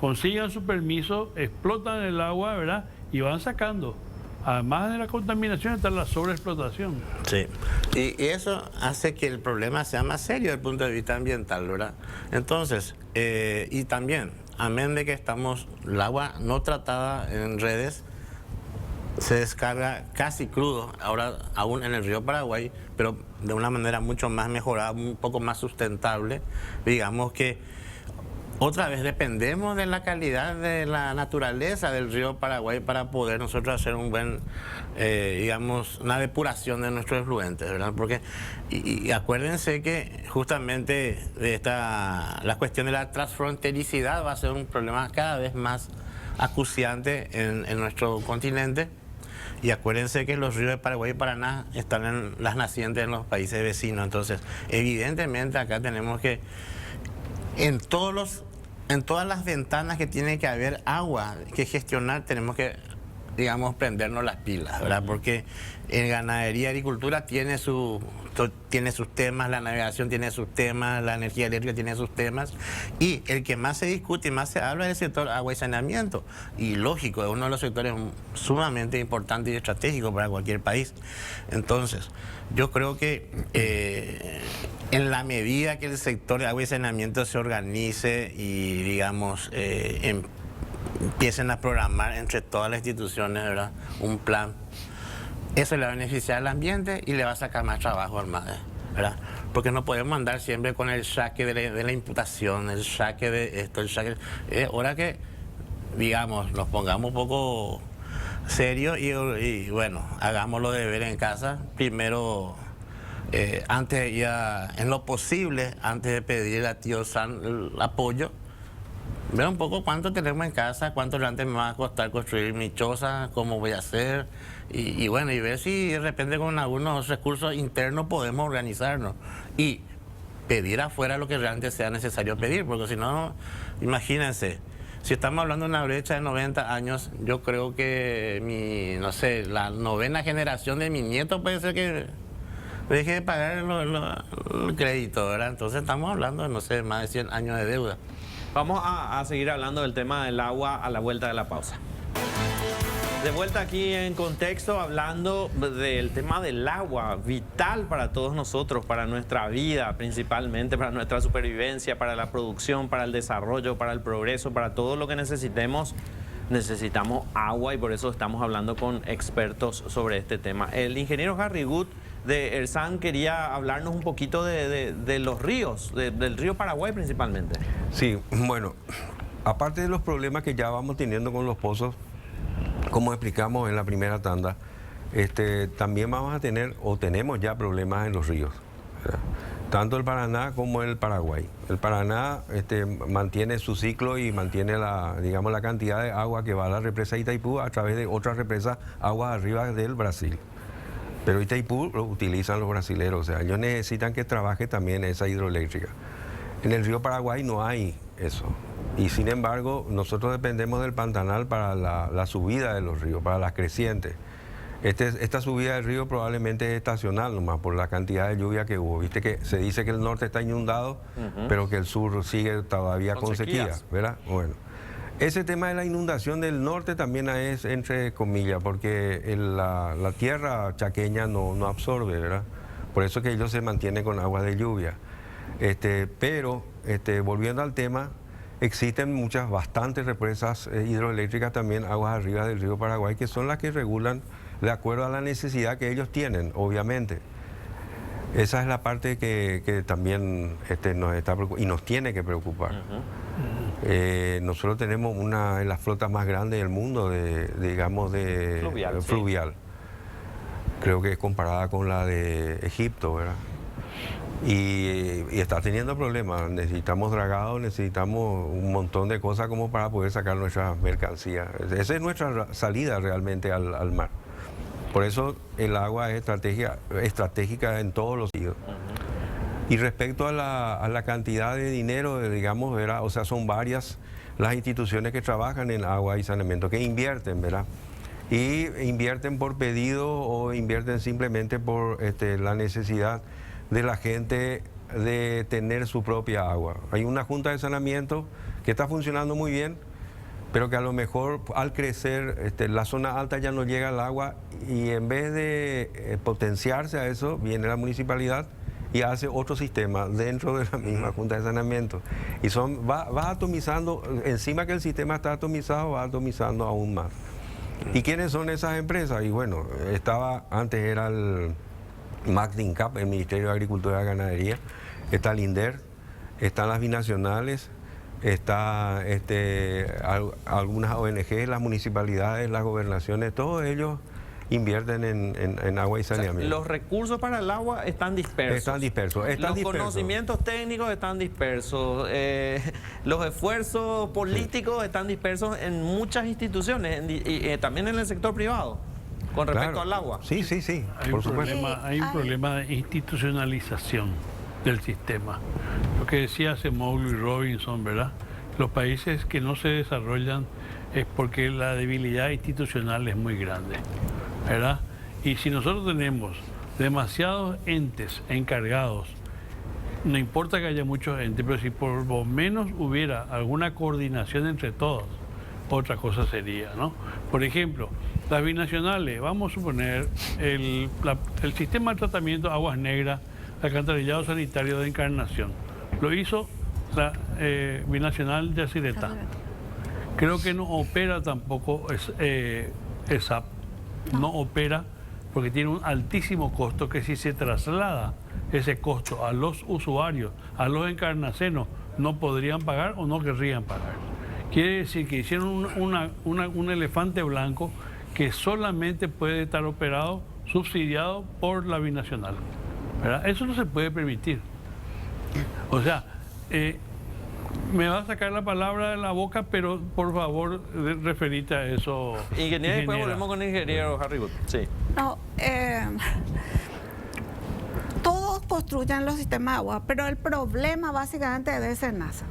Speaker 3: consigan su permiso, explotan el agua, ¿verdad? Y van sacando. Además de la contaminación está la sobreexplotación.
Speaker 4: Sí, y eso hace que el problema sea más serio desde el punto de vista ambiental, ¿verdad? Entonces, y también, amén de que el agua no tratada en redes se descarga casi crudo, ahora aún en el río Paraguay, pero de una manera mucho más mejorada, un poco más sustentable. Digamos que otra vez dependemos de la calidad de la naturaleza del río Paraguay para poder nosotros hacer un buen, digamos, una depuración de nuestros efluentes, ¿verdad? Porque, y acuérdense que justamente la cuestión de la transfrontericidad va a ser un problema cada vez más acuciante en nuestro continente. Y acuérdense que los ríos de Paraguay y Paraná están en las nacientes en los países vecinos. Entonces, evidentemente acá tenemos que, en todas las ventanas que tiene que haber agua que gestionar, tenemos que, digamos, prendernos las pilas, ¿verdad? Porque en ganadería y agricultura tiene sus temas, la navegación tiene sus temas, la energía eléctrica tiene sus temas, y el que más se discute y más se habla es el sector agua y saneamiento, y lógico, es uno de los sectores sumamente importantes y estratégicos para cualquier país. Entonces, yo creo que en la medida que el sector de agua y saneamiento se organice y, digamos, empiecen a programar entre todas las instituciones, ¿verdad?, un plan, eso le va a beneficiar al ambiente y le va a sacar más trabajo al MADE, ¿verdad? Porque no podemos andar siempre con el saque de la imputación, el saque de esto, el saque... Es hora que, digamos, nos pongamos un poco serios y bueno, hagámoslo de ver en casa. Primero, antes ya, en lo posible, antes de pedir a tío San el apoyo, ver un poco cuánto tenemos en casa, cuánto realmente me va a costar construir mi choza, cómo voy a hacer, y bueno, y ver si de repente con algunos recursos internos podemos organizarnos y pedir afuera lo que realmente sea necesario pedir, porque si no, imagínense, si estamos hablando de una brecha de 90 años, yo creo que la 9ª generación de mi nieto puede ser que deje de pagar el crédito, ¿verdad? Entonces estamos hablando de, no sé, más de 100 años de deuda.
Speaker 1: Vamos a seguir hablando del tema del agua a la vuelta de la pausa. De vuelta aquí en Contexto, hablando del tema del agua, vital para todos nosotros, para nuestra vida, principalmente para nuestra supervivencia, para la producción, para el desarrollo, para el progreso, para todo lo que necesitemos. Necesitamos agua y por eso estamos hablando con expertos sobre este tema. El ingeniero Harry Good de ERSAN quería hablarnos un poquito de los ríos, del río Paraguay principalmente.
Speaker 5: Sí, bueno, aparte de los problemas que ya vamos teniendo con los pozos, como explicamos en la primera tanda, también vamos a tener o tenemos ya problemas en los ríos, ¿verdad? Tanto el Paraná como el Paraguay. El Paraná mantiene su ciclo y mantiene la cantidad de agua que va a la represa Itaipú a través de otras represas aguas arriba del Brasil. Pero Itaipú lo utilizan los brasileros, o sea, ellos necesitan que trabaje también esa hidroeléctrica. En el río Paraguay no hay eso. Y sin embargo, nosotros dependemos del Pantanal para la subida de los ríos, para las crecientes. Esta subida del río probablemente es estacional nomás por la cantidad de lluvia que hubo. Viste que se dice que el norte está inundado, pero que el sur sigue todavía con sequía, ¿verdad? Bueno, ese tema de la inundación del norte también es entre comillas, porque la tierra chaqueña no absorbe, ¿verdad? Por eso que ellos se mantienen con agua de lluvia. Pero volviendo al tema, existen bastantes represas hidroeléctricas también aguas arriba del río Paraguay, que son las que regulan de acuerdo a la necesidad que ellos tienen, obviamente. Esa es la parte que también nos está y nos tiene que preocupar. Nosotros tenemos una de las flotas más grandes del mundo, fluvial. Sí. Creo que es comparada con la de Egipto, ¿verdad? Y está teniendo problemas. Necesitamos dragados, necesitamos un montón de cosas como para poder sacar nuestras mercancías. Esa es nuestra salida realmente al mar. Por eso el agua es estratégica en todos los sitios. Y respecto a la cantidad de dinero, digamos, ¿verdad? O sea, son varias las instituciones que trabajan en agua y saneamiento, que invierten, ¿verdad? Y invierten por pedido o invierten simplemente por la necesidad de la gente de tener su propia agua. Hay una junta de saneamiento que está funcionando muy bien, pero que a lo mejor al crecer la zona alta ya no llega al agua y en vez de potenciarse a eso, viene la municipalidad y hace otro sistema dentro de la misma junta de saneamiento. Y va atomizando, encima que el sistema está atomizado, va atomizando aún más. ¿Y quiénes son esas empresas? Y bueno, antes era el MACDINCAP, el Ministerio de Agricultura y Ganadería, está el INDER, están las binacionales, está algunas ONG, las municipalidades, las gobernaciones, todos ellos invierten en agua y saneamiento.
Speaker 1: O sea, los recursos para el agua están dispersos.
Speaker 5: Están dispersos.
Speaker 1: Los conocimientos técnicos están dispersos. Los esfuerzos políticos están dispersos en muchas instituciones y también en el sector privado. Con respecto al agua.
Speaker 5: Sí, por supuesto.
Speaker 3: Hay un problema de institucionalización del sistema. Lo que decía Acemoglu y Robinson, ¿verdad? Los países que no se desarrollan es porque la debilidad institucional es muy grande, ¿verdad? Y si nosotros tenemos demasiados entes encargados, no importa que haya muchos entes, pero si por lo menos hubiera alguna coordinación entre todos, otra cosa sería, ¿no? Por ejemplo, las binacionales, vamos a suponer el sistema de tratamiento de aguas negras, alcantarillado sanitario de Encarnación, lo hizo la binacional Yacyretá. Creo que no opera tampoco ESAP, no opera porque tiene un altísimo costo que si se traslada ese costo a los usuarios, a los encarnacenos, no podrían pagar o no querrían pagar. Quiere decir que hicieron un elefante blanco que solamente puede estar operado, subsidiado por la binacional, ¿verdad? Eso no se puede permitir. O sea, me va a sacar la palabra de la boca, pero por favor referite a eso.
Speaker 1: Ingeniero, después volvemos con el ingeniero Harry Good. Sí.
Speaker 2: No, todos construyen los sistemas de agua, pero el problema básicamente es de SENASA.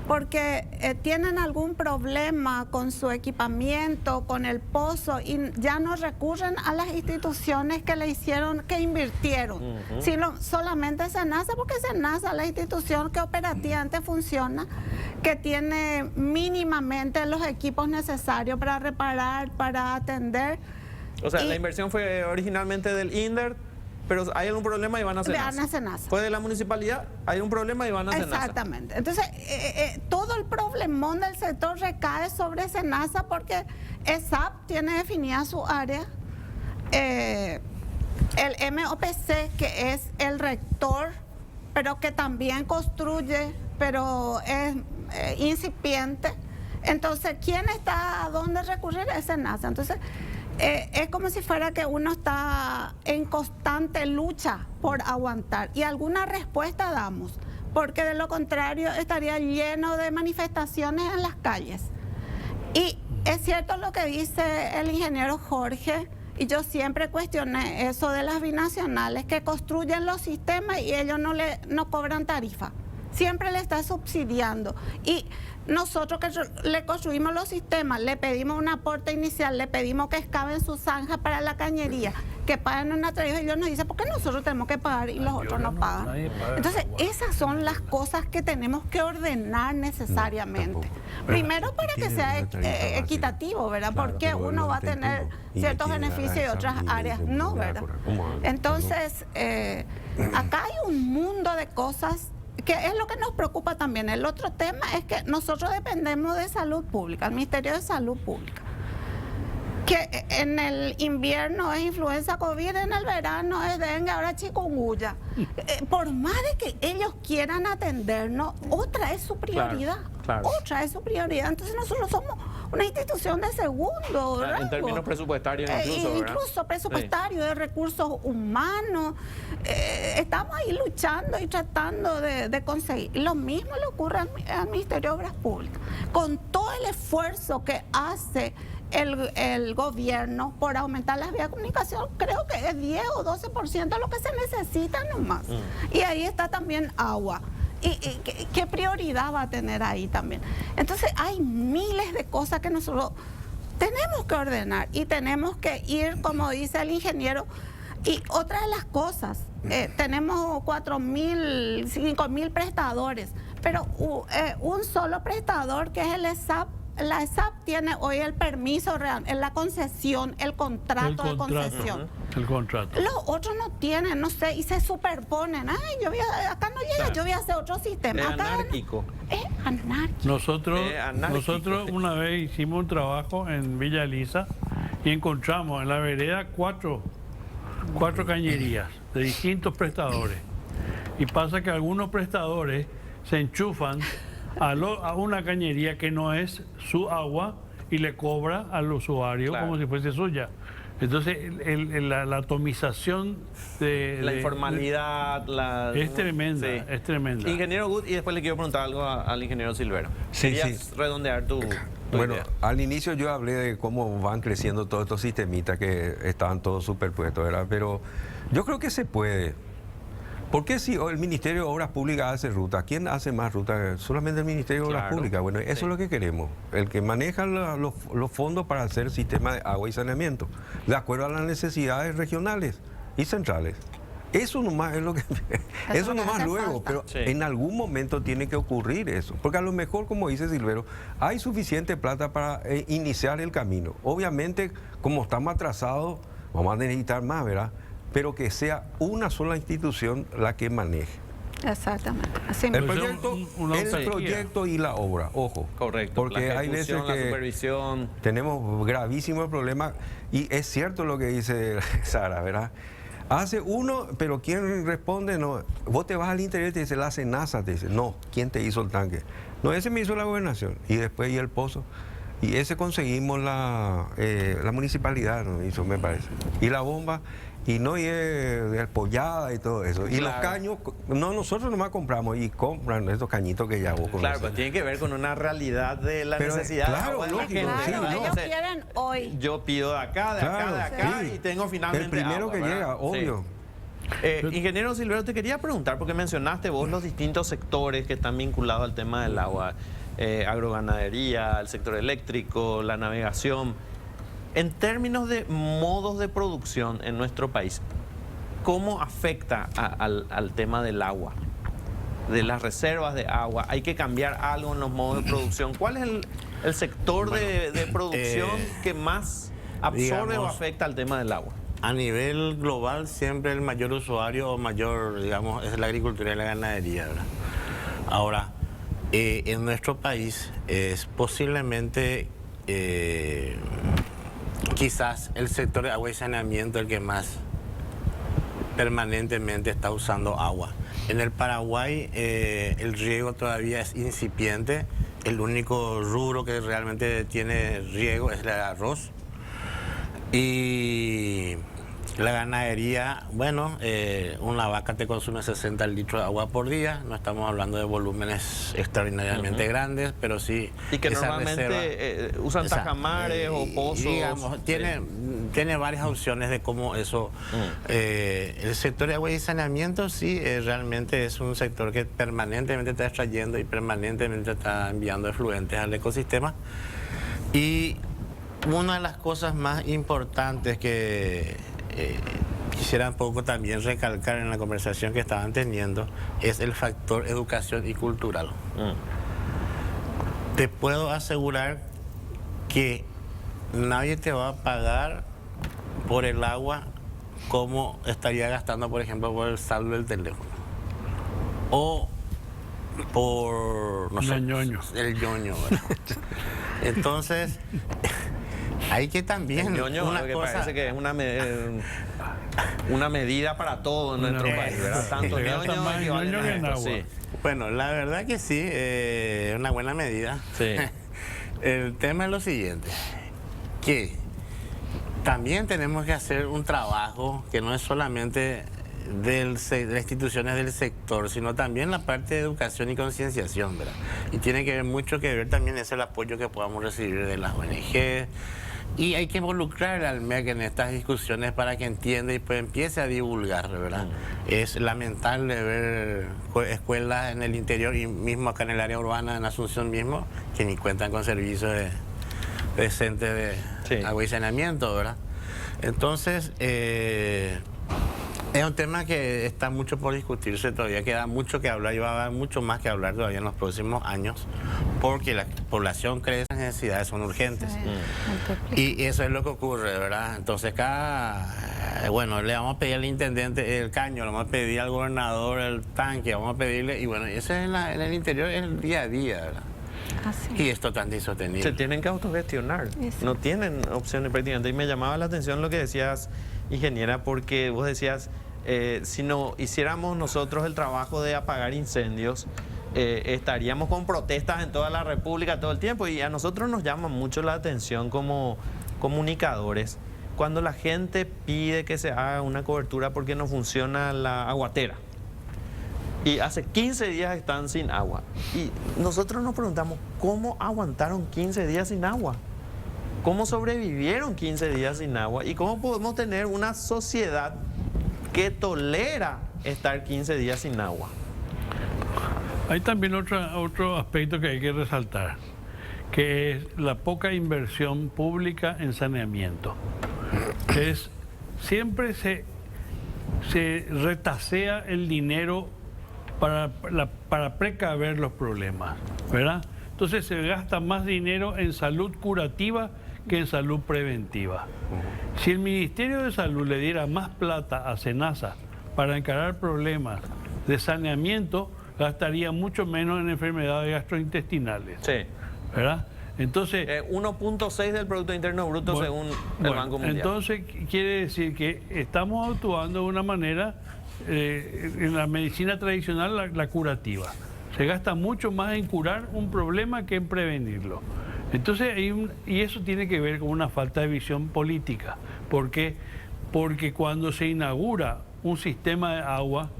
Speaker 2: porque tienen algún problema con su equipamiento, con el pozo, y ya no recurren a las instituciones que le hicieron, que invirtieron, sino solamente SENASA, porque SENASA es la institución que operativamente funciona, que tiene mínimamente los equipos necesarios para reparar, para atender.
Speaker 1: O sea, la inversión fue originalmente del INDER, pero hay algún problema y van a SENASA. Fue de la municipalidad, hay un problema y van a SENASA.
Speaker 2: Exactamente. Entonces, todo el problemón del sector recae sobre SENASA porque ESAP tiene definida su área. El MOPC, que es el rector, pero que también construye, pero es incipiente. Entonces, ¿quién está a dónde recurrir? Es SENASA. Entonces, es como si fuera que uno está en constante lucha por aguantar, y alguna respuesta damos, porque de lo contrario estaría lleno de manifestaciones en las calles. Y es cierto lo que dice el ingeniero Jorge, y yo siempre cuestioné eso de las binacionales que construyen los sistemas y ellos no cobran tarifa, siempre le está subsidiando. Y nosotros que le construimos los sistemas, le pedimos un aporte inicial, le pedimos que excaven su zanja para la cañería, que paguen una tarifa, y ellos nos dicen, ¿por qué nosotros tenemos que pagar y los otros no pagan? Entonces, esas son las cosas que tenemos que ordenar necesariamente. Primero, para que sea equitativo, ¿verdad? Porque uno va a tener ciertos beneficios y otras áreas no, ¿verdad? Entonces, acá hay un mundo de cosas que es lo que nos preocupa también. El otro tema es que nosotros dependemos de salud pública, el Ministerio de Salud Pública, que en el invierno es influenza COVID, en el verano es dengue, ahora chikungunya. Por más de que ellos quieran atendernos, otra es su prioridad. Claro. Otra es su prioridad. Entonces nosotros somos una institución de segundo rango.
Speaker 1: En términos presupuestarios
Speaker 2: incluso presupuestarios, de recursos humanos. Estamos ahí luchando y tratando de conseguir. Lo mismo le ocurre al Ministerio de Obras Públicas. Con todo el esfuerzo que hace el gobierno por aumentar las vías de comunicación, creo que es 10 o 12% lo que se necesita nomás. Y ahí está también agua. ¿Y qué prioridad va a tener ahí también? Entonces hay miles de cosas que nosotros tenemos que ordenar y tenemos que ir, como dice el ingeniero. Y otra de las cosas, tenemos 4.000, 5.000 prestadores, pero un solo prestador, que es el ESAP. La ESAP tiene hoy el permiso real, la concesión, el contrato de concesión.
Speaker 3: El contrato.
Speaker 2: Los otros no tienen, no sé, y se superponen. Ay, acá no llega, yo voy a hacer otro sistema.
Speaker 1: Es
Speaker 2: acá
Speaker 1: anárquico.
Speaker 2: Es anárquico.
Speaker 3: Nosotros una vez hicimos un trabajo en Villa Elisa y encontramos en la vereda cuatro cañerías de distintos prestadores. Y pasa que algunos prestadores se enchufan a una cañería que no es su agua y le cobra al usuario como si fuese suya. Entonces, la atomización de
Speaker 1: la informalidad
Speaker 3: es tremenda, es tremenda.
Speaker 1: Ingeniero Gut, y después le quiero preguntar algo al ingeniero Silvero. ¿Querías redondear tu
Speaker 5: Bueno,
Speaker 1: idea?
Speaker 5: al inicio yo hablé de cómo van creciendo todos estos sistemitas que estaban todos superpuestos, ¿verdad? Pero yo creo que se puede. Porque si el Ministerio de Obras Públicas hace ruta, ¿quién hace más ruta? Solamente el Ministerio de Obras Públicas. Bueno, eso es lo que queremos. El que maneja los fondos para hacer sistema de agua y saneamiento, de acuerdo a las necesidades regionales y centrales. Eso nomás es lo que... Eso nomás luego, pero en algún momento tiene que ocurrir eso. Porque a lo mejor, como dice Silvero, hay suficiente plata para iniciar el camino. Obviamente, como estamos atrasados, vamos a necesitar más, ¿verdad? Pero que sea una sola institución la que maneje.
Speaker 2: Exactamente. Así
Speaker 5: El
Speaker 2: mismo.
Speaker 5: proyecto y la obra, ojo.
Speaker 1: Correcto.
Speaker 5: Porque
Speaker 1: la
Speaker 5: hay veces que
Speaker 1: la supervisión.
Speaker 5: tenemos gravísimos problemas, y es cierto lo que dice Sara, ¿verdad? Hace uno, pero ¿quién responde? No. Vos te vas al interior y te dice la SENASA, te dice, no, ¿quién te hizo el tanque? No, ese me hizo la gobernación. Y después y el pozo. Y ese conseguimos la municipalidad, ¿no? Hizo, me parece. Y la bomba, y no, y de apoyada y todo eso. Y los caños, no, nosotros nomás compramos y compran estos cañitos que ya vos conoces.
Speaker 1: Claro, pues tiene que ver con una realidad de la necesidad.
Speaker 5: Claro, lógico, sí,
Speaker 2: ellos quieren hoy.
Speaker 1: Yo pido de acá, de acá, y tengo finalmente
Speaker 5: el primero
Speaker 1: agua,
Speaker 5: que
Speaker 1: ¿verdad?
Speaker 5: llega, obvio.
Speaker 1: Ingeniero Silvero, te quería preguntar, porque mencionaste vos los distintos sectores que están vinculados al tema del agua, agroganadería, el sector eléctrico, la navegación. En términos de modos de producción en nuestro país, ¿cómo afecta al tema del agua? De las reservas de agua, ¿hay que cambiar algo en los modos de producción? ¿Cuál es el sector de producción que más absorbe o afecta al tema del agua?
Speaker 4: A nivel global, siempre el mayor usuario o mayor, digamos, es la agricultura y la ganadería, ¿verdad? Ahora, en nuestro país es posiblemente, quizás el sector de agua y saneamiento el que más permanentemente está usando agua. En el Paraguay el riego todavía es incipiente. El único rubro que realmente tiene riego es el arroz. Y la ganadería, bueno, una vaca te consume 60 litros de agua por día. No estamos hablando de volúmenes extraordinariamente grandes, pero sí.
Speaker 1: Y que normalmente usan tajamares o pozos.
Speaker 4: Digamos, tiene varias opciones de cómo eso. El sector de agua y saneamiento sí realmente es un sector que permanentemente está extrayendo y permanentemente está enviando efluentes al ecosistema. Y una de las cosas más importantes que quisiera un poco también recalcar en la conversación que estaban teniendo es el factor educación y cultural. Te puedo asegurar que nadie te va a pagar por el agua como estaría gastando, por ejemplo, por el saldo del teléfono o por, no sé, el ñoño, ¿verdad? Entonces hay que también...
Speaker 1: El ñoño, una cosa, parece que es una medida para todo en nuestro país, ¿verdad? Tanto ñoño
Speaker 3: ñoño que en agua.
Speaker 1: Sí.
Speaker 4: Bueno, la verdad que sí, es una buena medida.
Speaker 1: Sí.
Speaker 4: El tema es lo siguiente, que también tenemos que hacer un trabajo que no es solamente de las instituciones del sector, sino también la parte de educación y concienciación, ¿verdad? Y tiene que ver mucho que ver también es el apoyo que podamos recibir de las ONG. Y hay que involucrar al MEC en estas discusiones para que entienda y pues empiece a divulgar, ¿verdad? Es lamentable ver escuelas en el interior y mismo acá en el área urbana, en Asunción mismo, que ni cuentan con servicios decentes de agua y saneamiento, ¿verdad? Entonces, es un tema que está mucho por discutirse todavía, queda mucho que hablar y va a haber mucho más que hablar todavía en los próximos años, porque la población crece, las necesidades son urgentes. Y eso es lo que ocurre, ¿verdad? Entonces acá, bueno, le vamos a pedir al intendente el caño, le vamos a pedir al gobernador el tanque, vamos a pedirle, y bueno, eso en el interior es el día a día, ¿verdad? Y es totalmente insostenible.
Speaker 1: Se tienen que autogestionar, no tienen opciones prácticamente. Y me llamaba la atención lo que decías, ingeniera, porque vos decías, si no hiciéramos nosotros el trabajo de apagar incendios, estaríamos con protestas en toda la República todo el tiempo. Y a nosotros nos llama mucho la atención como comunicadores cuando la gente pide que se haga una cobertura porque no funciona la aguatera. Y hace 15 días están sin agua. Y nosotros nos preguntamos, ¿cómo aguantaron 15 días sin agua? ¿Cómo sobrevivieron 15 días sin agua? ¿Y cómo podemos tener una sociedad que tolera estar 15 días sin agua?
Speaker 3: Hay también otro aspecto que hay que resaltar, que es la poca inversión pública en saneamiento. Siempre se retasea el dinero para precaver los problemas, ¿verdad? Entonces se gasta más dinero en salud curativa que en salud preventiva. Si el Ministerio de Salud le diera más plata a SENASA para encarar problemas de saneamiento, gastaría mucho menos en enfermedades gastrointestinales.
Speaker 1: Sí.
Speaker 3: ¿Verdad? Entonces...
Speaker 1: 1.6 del Producto Interno Bruto según el Banco Mundial.
Speaker 3: Entonces quiere decir que estamos actuando de una manera, en la medicina tradicional, la curativa. Se gasta mucho más en curar un problema que en prevenirlo. Entonces, y eso tiene que ver con una falta de visión política. ¿Por qué? Porque cuando se inaugura un sistema de agua,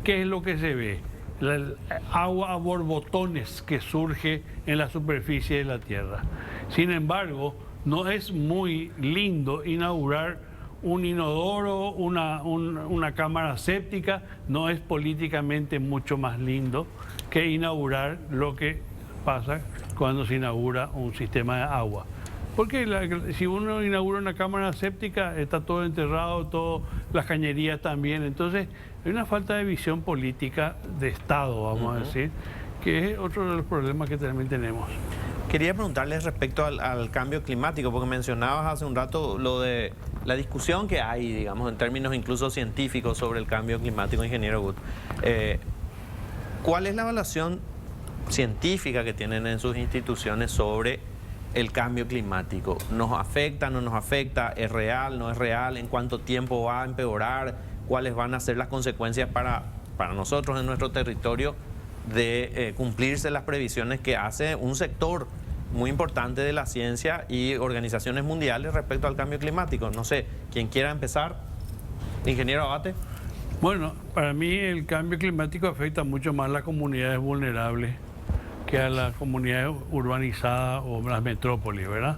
Speaker 3: ¿qué es lo que se ve? El agua a borbotones que surge en la superficie de la tierra. Sin embargo, no es muy lindo inaugurar un inodoro, una cámara séptica, no es políticamente mucho más lindo que inaugurar lo que pasa cuando se inaugura un sistema de agua. Porque si uno inaugura una cámara séptica, está todo enterrado, las cañerías también. Entonces, hay una falta de visión política de Estado, vamos a decir, que es otro de los problemas que también tenemos.
Speaker 1: Quería preguntarles respecto al cambio climático, porque mencionabas hace un rato lo de la discusión que hay, digamos, en términos incluso científicos sobre el cambio climático, ingeniero Gut. ¿Cuál es la evaluación científica que tienen en sus instituciones sobre el cambio climático? ¿Nos afecta, no nos afecta? ¿Es real, no es real? ¿En cuánto tiempo va a empeorar? ¿Cuáles van a ser las consecuencias para nosotros en nuestro territorio de cumplirse las previsiones que hace un sector muy importante de la ciencia y organizaciones mundiales respecto al cambio climático? No sé, ¿quién quiera empezar? Ingeniero Abate.
Speaker 3: Bueno, para mí el cambio climático afecta mucho más a las comunidades vulnerables que a las comunidades urbanizadas o las metrópolis, ¿verdad?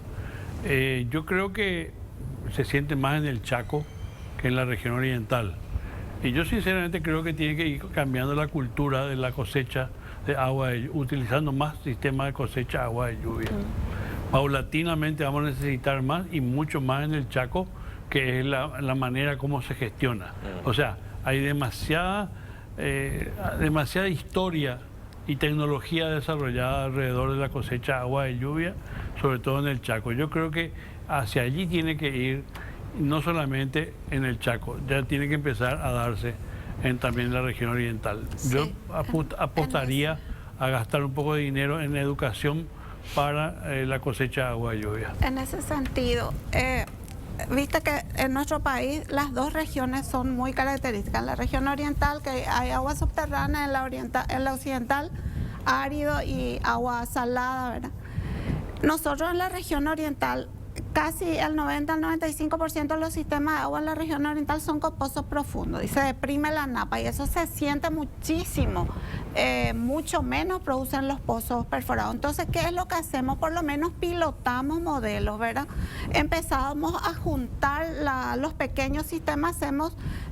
Speaker 3: Yo creo que se siente más en el Chaco que en la región oriental. Y yo sinceramente creo que tiene que ir cambiando la cultura de la cosecha de agua, utilizando más sistemas de cosecha de agua de lluvia. Paulatinamente vamos a necesitar más y mucho más en el Chaco, que es la manera como se gestiona. O sea, hay demasiada historia y tecnología desarrollada alrededor de la cosecha de agua de lluvia, sobre todo en el Chaco. Yo creo que hacia allí tiene que ir, no solamente en el Chaco, ya tiene que empezar a darse también en la región oriental. Sí. Yo apostaría a gastar un poco de dinero en educación para la cosecha de agua de lluvia.
Speaker 2: En ese sentido, viste que en nuestro país las dos regiones son muy características. En la región oriental, que hay agua subterránea, en la occidental, árido y agua salada, ¿verdad? Nosotros en la región oriental, casi el 90 al 95% de los sistemas de agua en la región oriental son con pozos profundos y se deprime la napa y eso se siente muchísimo, mucho menos producen los pozos perforados. Entonces, ¿qué es lo que hacemos? Por lo menos pilotamos modelos, ¿verdad? Empezamos a juntar los pequeños sistemas,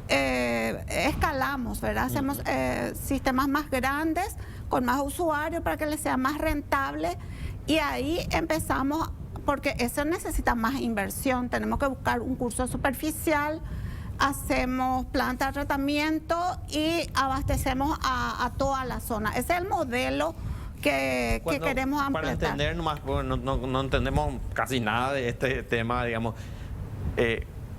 Speaker 2: escalamos, ¿verdad? Hacemos sistemas más grandes, con más usuarios para que les sea más rentable y ahí empezamos, porque eso necesita más inversión, tenemos que buscar un curso superficial, hacemos planta de tratamiento y abastecemos a toda la zona. Ese es el modelo que queremos ampliar.
Speaker 1: Para entender nomás, no entendemos casi nada de este tema, digamos.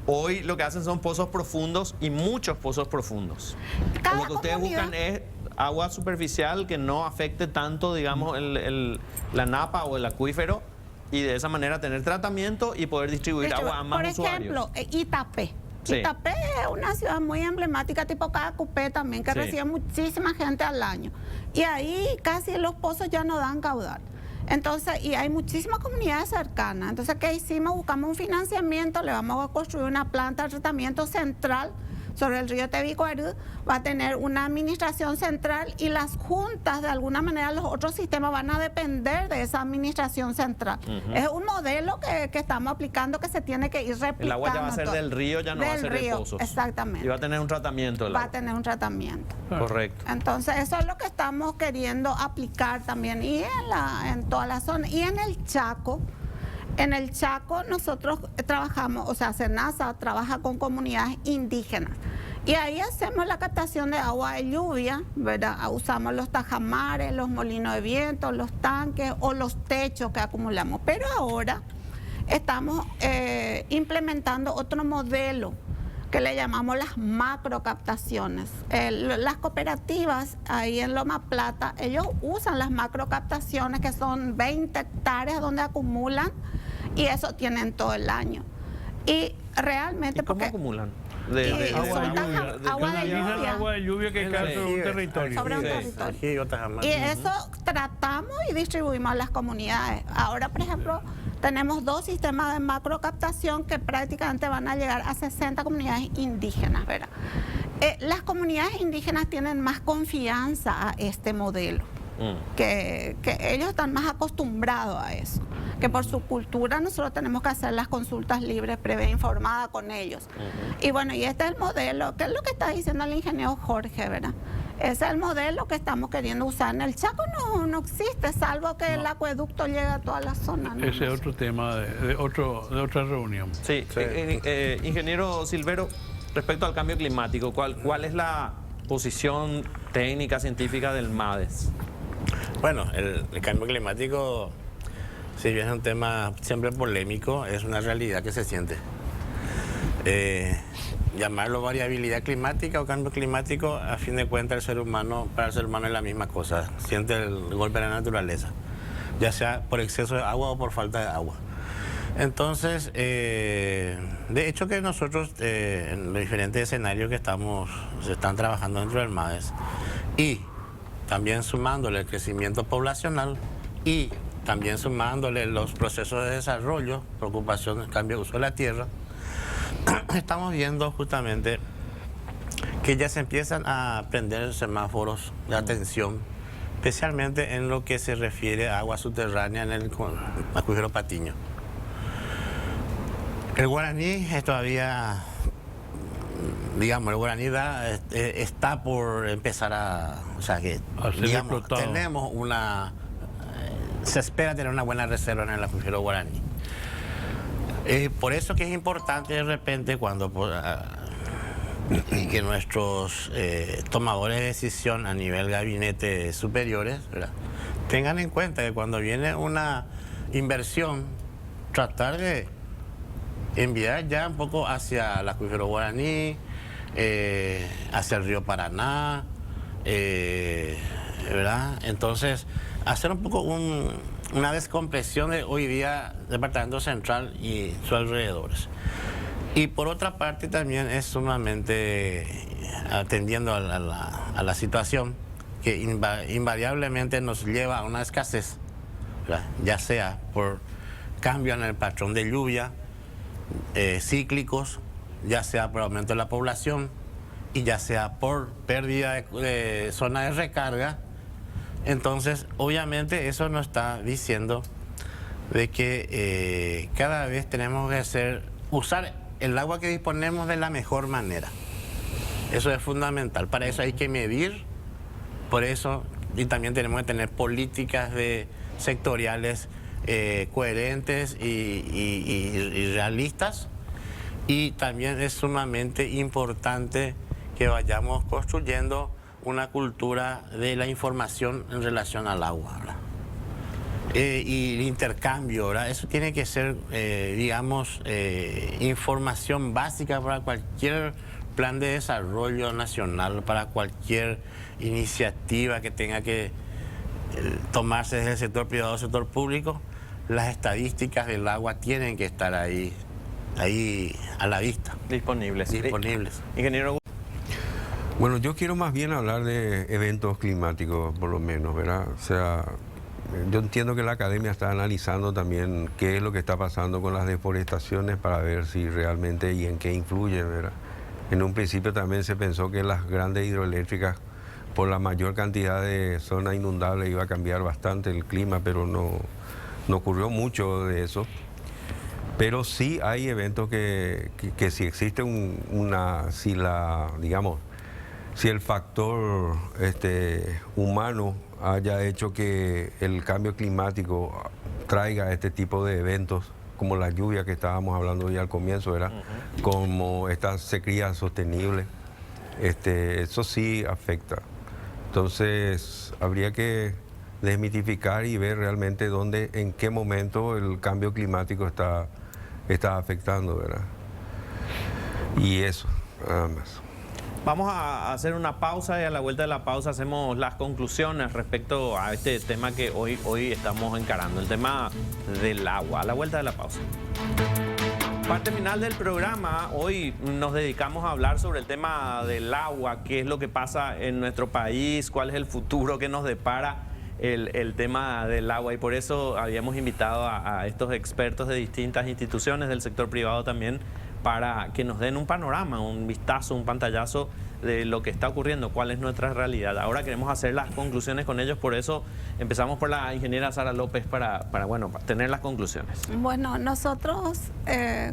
Speaker 1: Hoy lo que hacen son pozos profundos y muchos pozos profundos. Lo que ustedes buscan es agua superficial que no afecte tanto, digamos, la napa o el acuífero, y de esa manera tener tratamiento y poder distribuir agua a más usuarios.
Speaker 2: Por ejemplo, Itapé.
Speaker 1: Sí.
Speaker 2: Itapé es una ciudad muy emblemática, tipo Cadacupé también, que recibe muchísima gente al año. Y ahí casi los pozos ya no dan caudal. Entonces, y hay muchísimas comunidades cercanas. Entonces, ¿qué hicimos? Buscamos un financiamiento, le vamos a construir una planta de tratamiento central sobre el río Tebicuarú, va a tener una administración central y las juntas, de alguna manera, los otros sistemas van a depender de esa administración central. Es un modelo que estamos aplicando que se tiene que ir replicando.
Speaker 1: El agua ya va a ser del río, ya no va a ser de pozos.
Speaker 2: Exactamente.
Speaker 1: Y va a tener un tratamiento.
Speaker 2: Va a tener un tratamiento.
Speaker 1: Correcto.
Speaker 2: Entonces, eso es lo que estamos queriendo aplicar también y en toda la zona. Y en el Chaco, nosotros trabajamos, o sea, SENASA trabaja con comunidades indígenas. Y ahí hacemos la captación de agua de lluvia, ¿verdad? Usamos los tajamares, los molinos de viento, los tanques o los techos que acumulamos. Pero ahora estamos implementando otro modelo que le llamamos las macrocaptaciones. Las cooperativas ahí en Loma Plata, ellos usan las macrocaptaciones que son 20 hectáreas donde acumulan y eso tienen todo el año. Y realmente...
Speaker 1: ¿Cómo acumulan?
Speaker 3: Agua de lluvia que cae sobre un territorio.
Speaker 2: Sobre un territorio. Y eso tratamos y distribuimos a las comunidades. Ahora, por ejemplo, tenemos 2 sistemas de macrocaptación que prácticamente van a llegar a 60 comunidades indígenas, ¿verdad? Las comunidades indígenas tienen más confianza a este modelo, que ellos están más acostumbrados a eso. que por su cultura nosotros tenemos que hacer las consultas libres, previa informada con ellos. Y bueno, y este es el modelo, que es lo que está diciendo el ingeniero Jorge, ¿verdad? Ese es el modelo que estamos queriendo usar. En el Chaco no existe, salvo que el acueducto llegue a toda la zona. ¿no?
Speaker 3: Ese es otro tema de otra reunión.
Speaker 1: Sí, ingeniero Silvero, respecto al cambio climático, ¿cuál es la posición técnica, científica del MADES?
Speaker 4: Bueno, el cambio climático, si bien es un tema siempre polémico, es una realidad que se siente. Llamarlo variabilidad climática o cambio climático, a fin de cuentas para el ser humano es la misma cosa, siente el golpe de la naturaleza, ya sea por exceso de agua o por falta de agua. Entonces, de hecho que nosotros en los diferentes escenarios que se están trabajando dentro del MADES, y también sumándole el crecimiento poblacional y también sumándole los procesos de desarrollo, preocupación, cambio de uso de la tierra, estamos viendo justamente que ya se empiezan a prender semáforos de atención, especialmente en lo que se refiere a agua subterránea en el acuífero Patiño. El guaraní es todavía, digamos, el guaraní está por empezar o sea que, digamos, tenemos se espera tener una buena reserva en el acuífero guaraní. Por eso que es importante de repente cuando que nuestros tomadores de decisión a nivel gabinete superiores, ¿verdad?, tengan en cuenta que cuando viene una inversión, tratar de enviar ya un poco hacia el acuífero guaraní, hacia el río Paraná, ¿verdad? Entonces, hacer un poco una descompresión de hoy día Departamento Central y sus alrededores. Y por otra parte también es sumamente atendiendo a la situación que invariablemente nos lleva a una escasez, ¿verdad?, ya sea por cambio en el patrón de lluvia, cíclicos, ya sea por aumento de la población y ya sea por pérdida de zona de recarga. Entonces, obviamente eso nos está diciendo de que cada vez tenemos que usar el agua que disponemos de la mejor manera. Eso es fundamental. Para eso hay que medir, por eso, y también tenemos que tener políticas sectoriales coherentes y realistas. Y también es sumamente importante que vayamos construyendo una cultura de la información en relación al agua, ¿verdad? Y el intercambio, ¿verdad? Eso tiene que ser, digamos, información básica para cualquier plan de desarrollo nacional, para cualquier iniciativa que tenga que tomarse desde el sector privado o sector público. Las estadísticas del agua tienen que estar ahí a la vista.
Speaker 1: Disponibles.
Speaker 5: Ingeniero. Bueno, yo quiero más bien hablar de eventos climáticos, por lo menos, ¿verdad? O sea, yo entiendo que la academia está analizando también qué es lo que está pasando con las deforestaciones para ver si realmente y en qué influyen, ¿verdad? En un principio también se pensó que las grandes hidroeléctricas, por la mayor cantidad de zona inundable, iba a cambiar bastante el clima, pero no ocurrió mucho de eso. Pero sí hay eventos que si existe si el factor humano haya hecho que el cambio climático traiga este tipo de eventos, como la lluvia que estábamos hablando ya al comienzo, ¿verdad? Como esta sequía sostenible, eso sí afecta. Entonces, habría que desmitificar y ver realmente en qué momento el cambio climático está afectando, ¿verdad? Y eso, nada más.
Speaker 1: Vamos a hacer una pausa y a la vuelta de la pausa hacemos las conclusiones respecto a este tema que hoy estamos encarando, el tema del agua. A la vuelta de la pausa. Parte final del programa, hoy nos dedicamos a hablar sobre el tema del agua, qué es lo que pasa en nuestro país, cuál es el futuro que nos depara el tema del agua, y por eso habíamos invitado a estos expertos de distintas instituciones del sector privado también para que nos den un panorama, un vistazo, un pantallazo de lo que está ocurriendo, cuál es nuestra realidad. Ahora queremos hacer las conclusiones con ellos, por eso empezamos por la ingeniera Sara López para tener las conclusiones.
Speaker 2: Bueno, nosotros,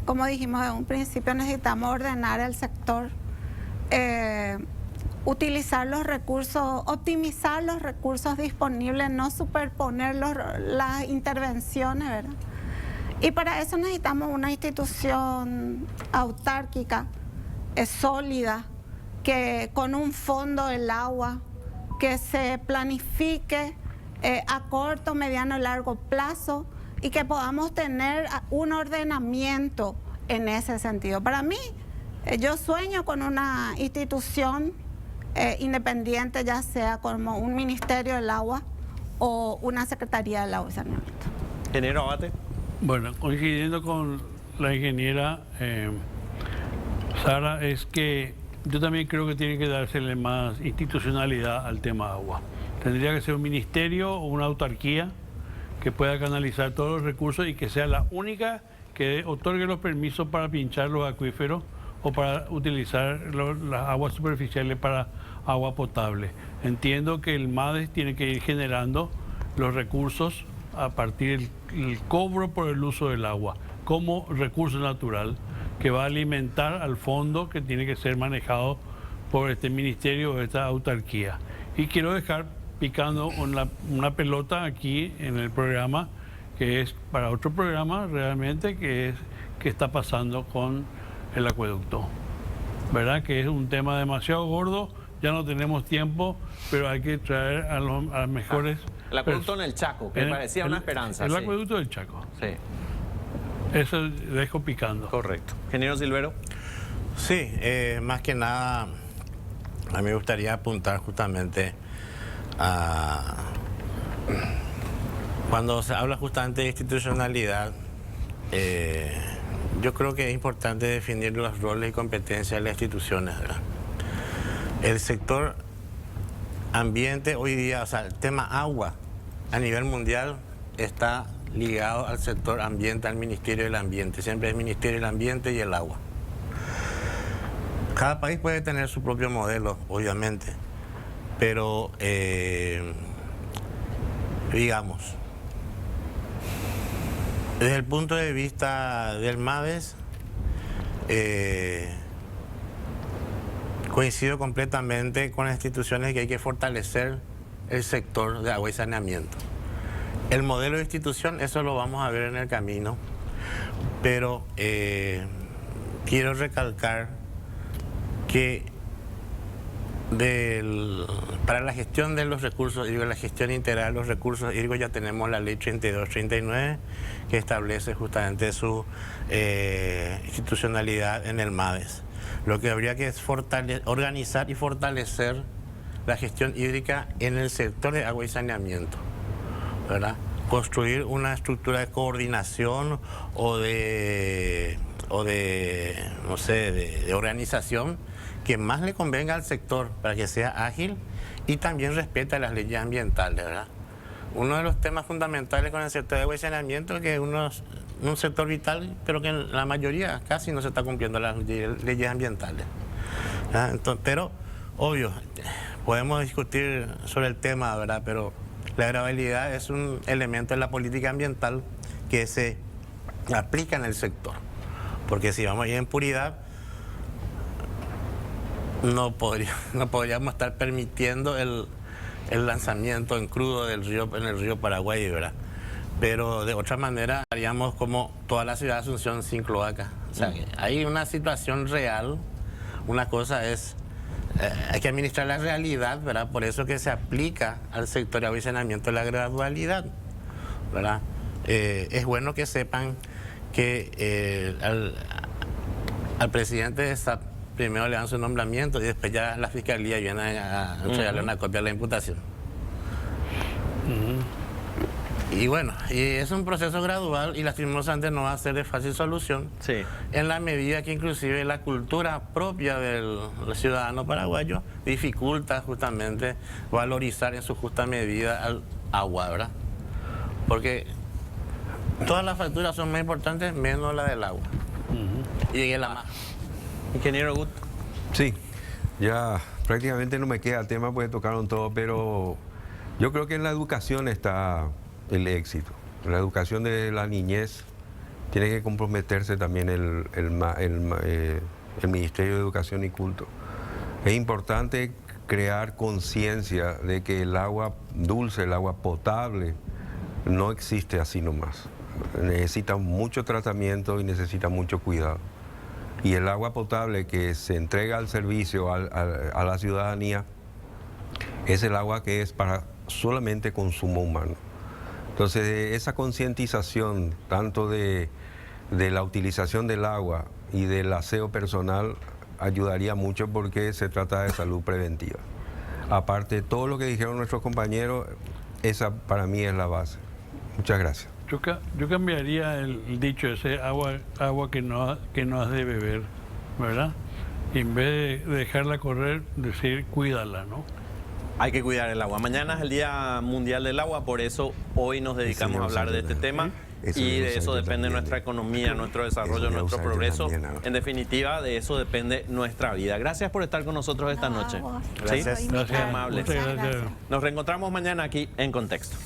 Speaker 2: como dijimos en un principio, necesitamos ordenar el sector, utilizar los recursos, optimizar los recursos disponibles, no superponer las intervenciones, ¿verdad? Y para eso necesitamos una institución autárquica, sólida, que con un fondo del agua, que se planifique a corto, mediano y largo plazo y que podamos tener un ordenamiento en ese sentido. Para mí, yo sueño con una institución independiente, ya sea como un Ministerio del Agua o una Secretaría del Agua y Saneamiento.
Speaker 1: Ingeniero Abate.
Speaker 3: Bueno, coincidiendo con la ingeniera Sara, es que yo también creo que tiene que dársele más institucionalidad al tema agua. Tendría que ser un ministerio o una autarquía que pueda canalizar todos los recursos y que sea la única que otorgue los permisos para pinchar los acuíferos o para utilizar las aguas superficiales para agua potable. Entiendo que el MADES tiene que ir generando los recursos a partir del cobro por el uso del agua como recurso natural que va a alimentar al fondo que tiene que ser manejado por este ministerio o esta autarquía. Y quiero dejar picando una pelota aquí en el programa, que es para otro programa realmente, que es qué está pasando con el acueducto. ¿Verdad? Que es un tema demasiado gordo, ya no tenemos tiempo, pero hay que traer a los mejores...
Speaker 1: El acueducto en el Chaco, que parecía una esperanza.
Speaker 3: El
Speaker 1: sí.
Speaker 3: acueducto del Chaco.
Speaker 1: Sí.
Speaker 3: Eso dejo picando.
Speaker 1: Correcto. Ingeniero Silvero.
Speaker 4: Sí, más que nada, a mí me gustaría apuntar justamente a... Cuando se habla justamente de institucionalidad, yo creo que es importante definir los roles y competencias de las instituciones, ¿verdad? El sector ambiente hoy día, o sea, el tema agua a nivel mundial está ligado al sector ambiente, al Ministerio del Ambiente. Siempre es el Ministerio del Ambiente y el agua. Cada país puede tener su propio modelo, obviamente, pero digamos, desde el punto de vista del MADES, coincido completamente con las instituciones que hay que fortalecer el sector de agua y saneamiento. El modelo de institución, eso lo vamos a ver en el camino, pero quiero recalcar que para la gestión de los recursos hídricos, la gestión integral de los recursos hídricos, ya tenemos la ley 3239 que establece justamente su institucionalidad en el MADES. Lo que habría que es organizar y fortalecer la gestión hídrica en el sector de agua y saneamiento, ¿verdad? Construir una estructura de coordinación o de no sé, de organización que más le convenga al sector para que sea ágil y también respete las leyes ambientales, ¿verdad? Uno de los temas fundamentales con el sector de agua y saneamiento es que es un sector vital, pero que en la mayoría casi no se está cumpliendo las leyes ambientales, ¿verdad? Entonces, pero, obvio, podemos discutir sobre el tema, ¿verdad? Pero la gravabilidad es un elemento de la política ambiental que se aplica en el sector. Porque si vamos a ir en puridad, no podríamos estar permitiendo el lanzamiento en crudo en el río Paraguay, ¿verdad? Pero de otra manera haríamos como toda la ciudad de Asunción sin cloaca. O sea, hay una situación real. Una cosa es, hay que administrar la realidad, ¿verdad? Por eso que se aplica al sector de agua y saneamiento la gradualidad, ¿verdad? Es bueno que sepan que al presidente de SAP primero le dan su nombramiento y después ya la fiscalía viene a entregarle una copia de la imputación. Y bueno, y es un proceso gradual y lastimosamente no va a ser de fácil solución,
Speaker 1: Sí.
Speaker 4: en la medida que inclusive la cultura propia del ciudadano paraguayo dificulta justamente valorizar en su justa medida al agua, ¿verdad? Porque todas las facturas son más importantes menos la del agua. y de la más.
Speaker 1: Ingeniero Gut.
Speaker 5: Sí, ya prácticamente no me queda tema porque tocaron todo, pero yo creo que en la educación está el éxito. En la educación de la niñez tiene que comprometerse también el Ministerio de Educación y Culto. Es importante crear conciencia de que el agua dulce, el agua potable, no existe así nomás. Necesita mucho tratamiento y necesita mucho cuidado. Y el agua potable que se entrega al servicio a la ciudadanía es el agua que es para solamente consumo humano. Entonces, esa concientización tanto de la utilización del agua y del aseo personal ayudaría mucho porque se trata de salud preventiva. Aparte de todo lo que dijeron nuestros compañeros, esa para mí es la base. Muchas gracias.
Speaker 3: Yo cambiaría el dicho ese, agua que no has de beber, ¿verdad? Y en vez de dejarla correr, decir cuídala, ¿no?
Speaker 1: Hay que cuidar el agua. Mañana es el Día Mundial del Agua, por eso hoy nos dedicamos a hablar de este tema. Y de eso depende nuestra economía, nuestro desarrollo, nuestro progreso. En definitiva, de eso depende nuestra vida. Gracias por estar con nosotros esta noche.
Speaker 4: Gracias.
Speaker 3: Gracias.
Speaker 1: Amables.
Speaker 3: Muchas gracias.
Speaker 1: Nos reencontramos mañana aquí en Contexto.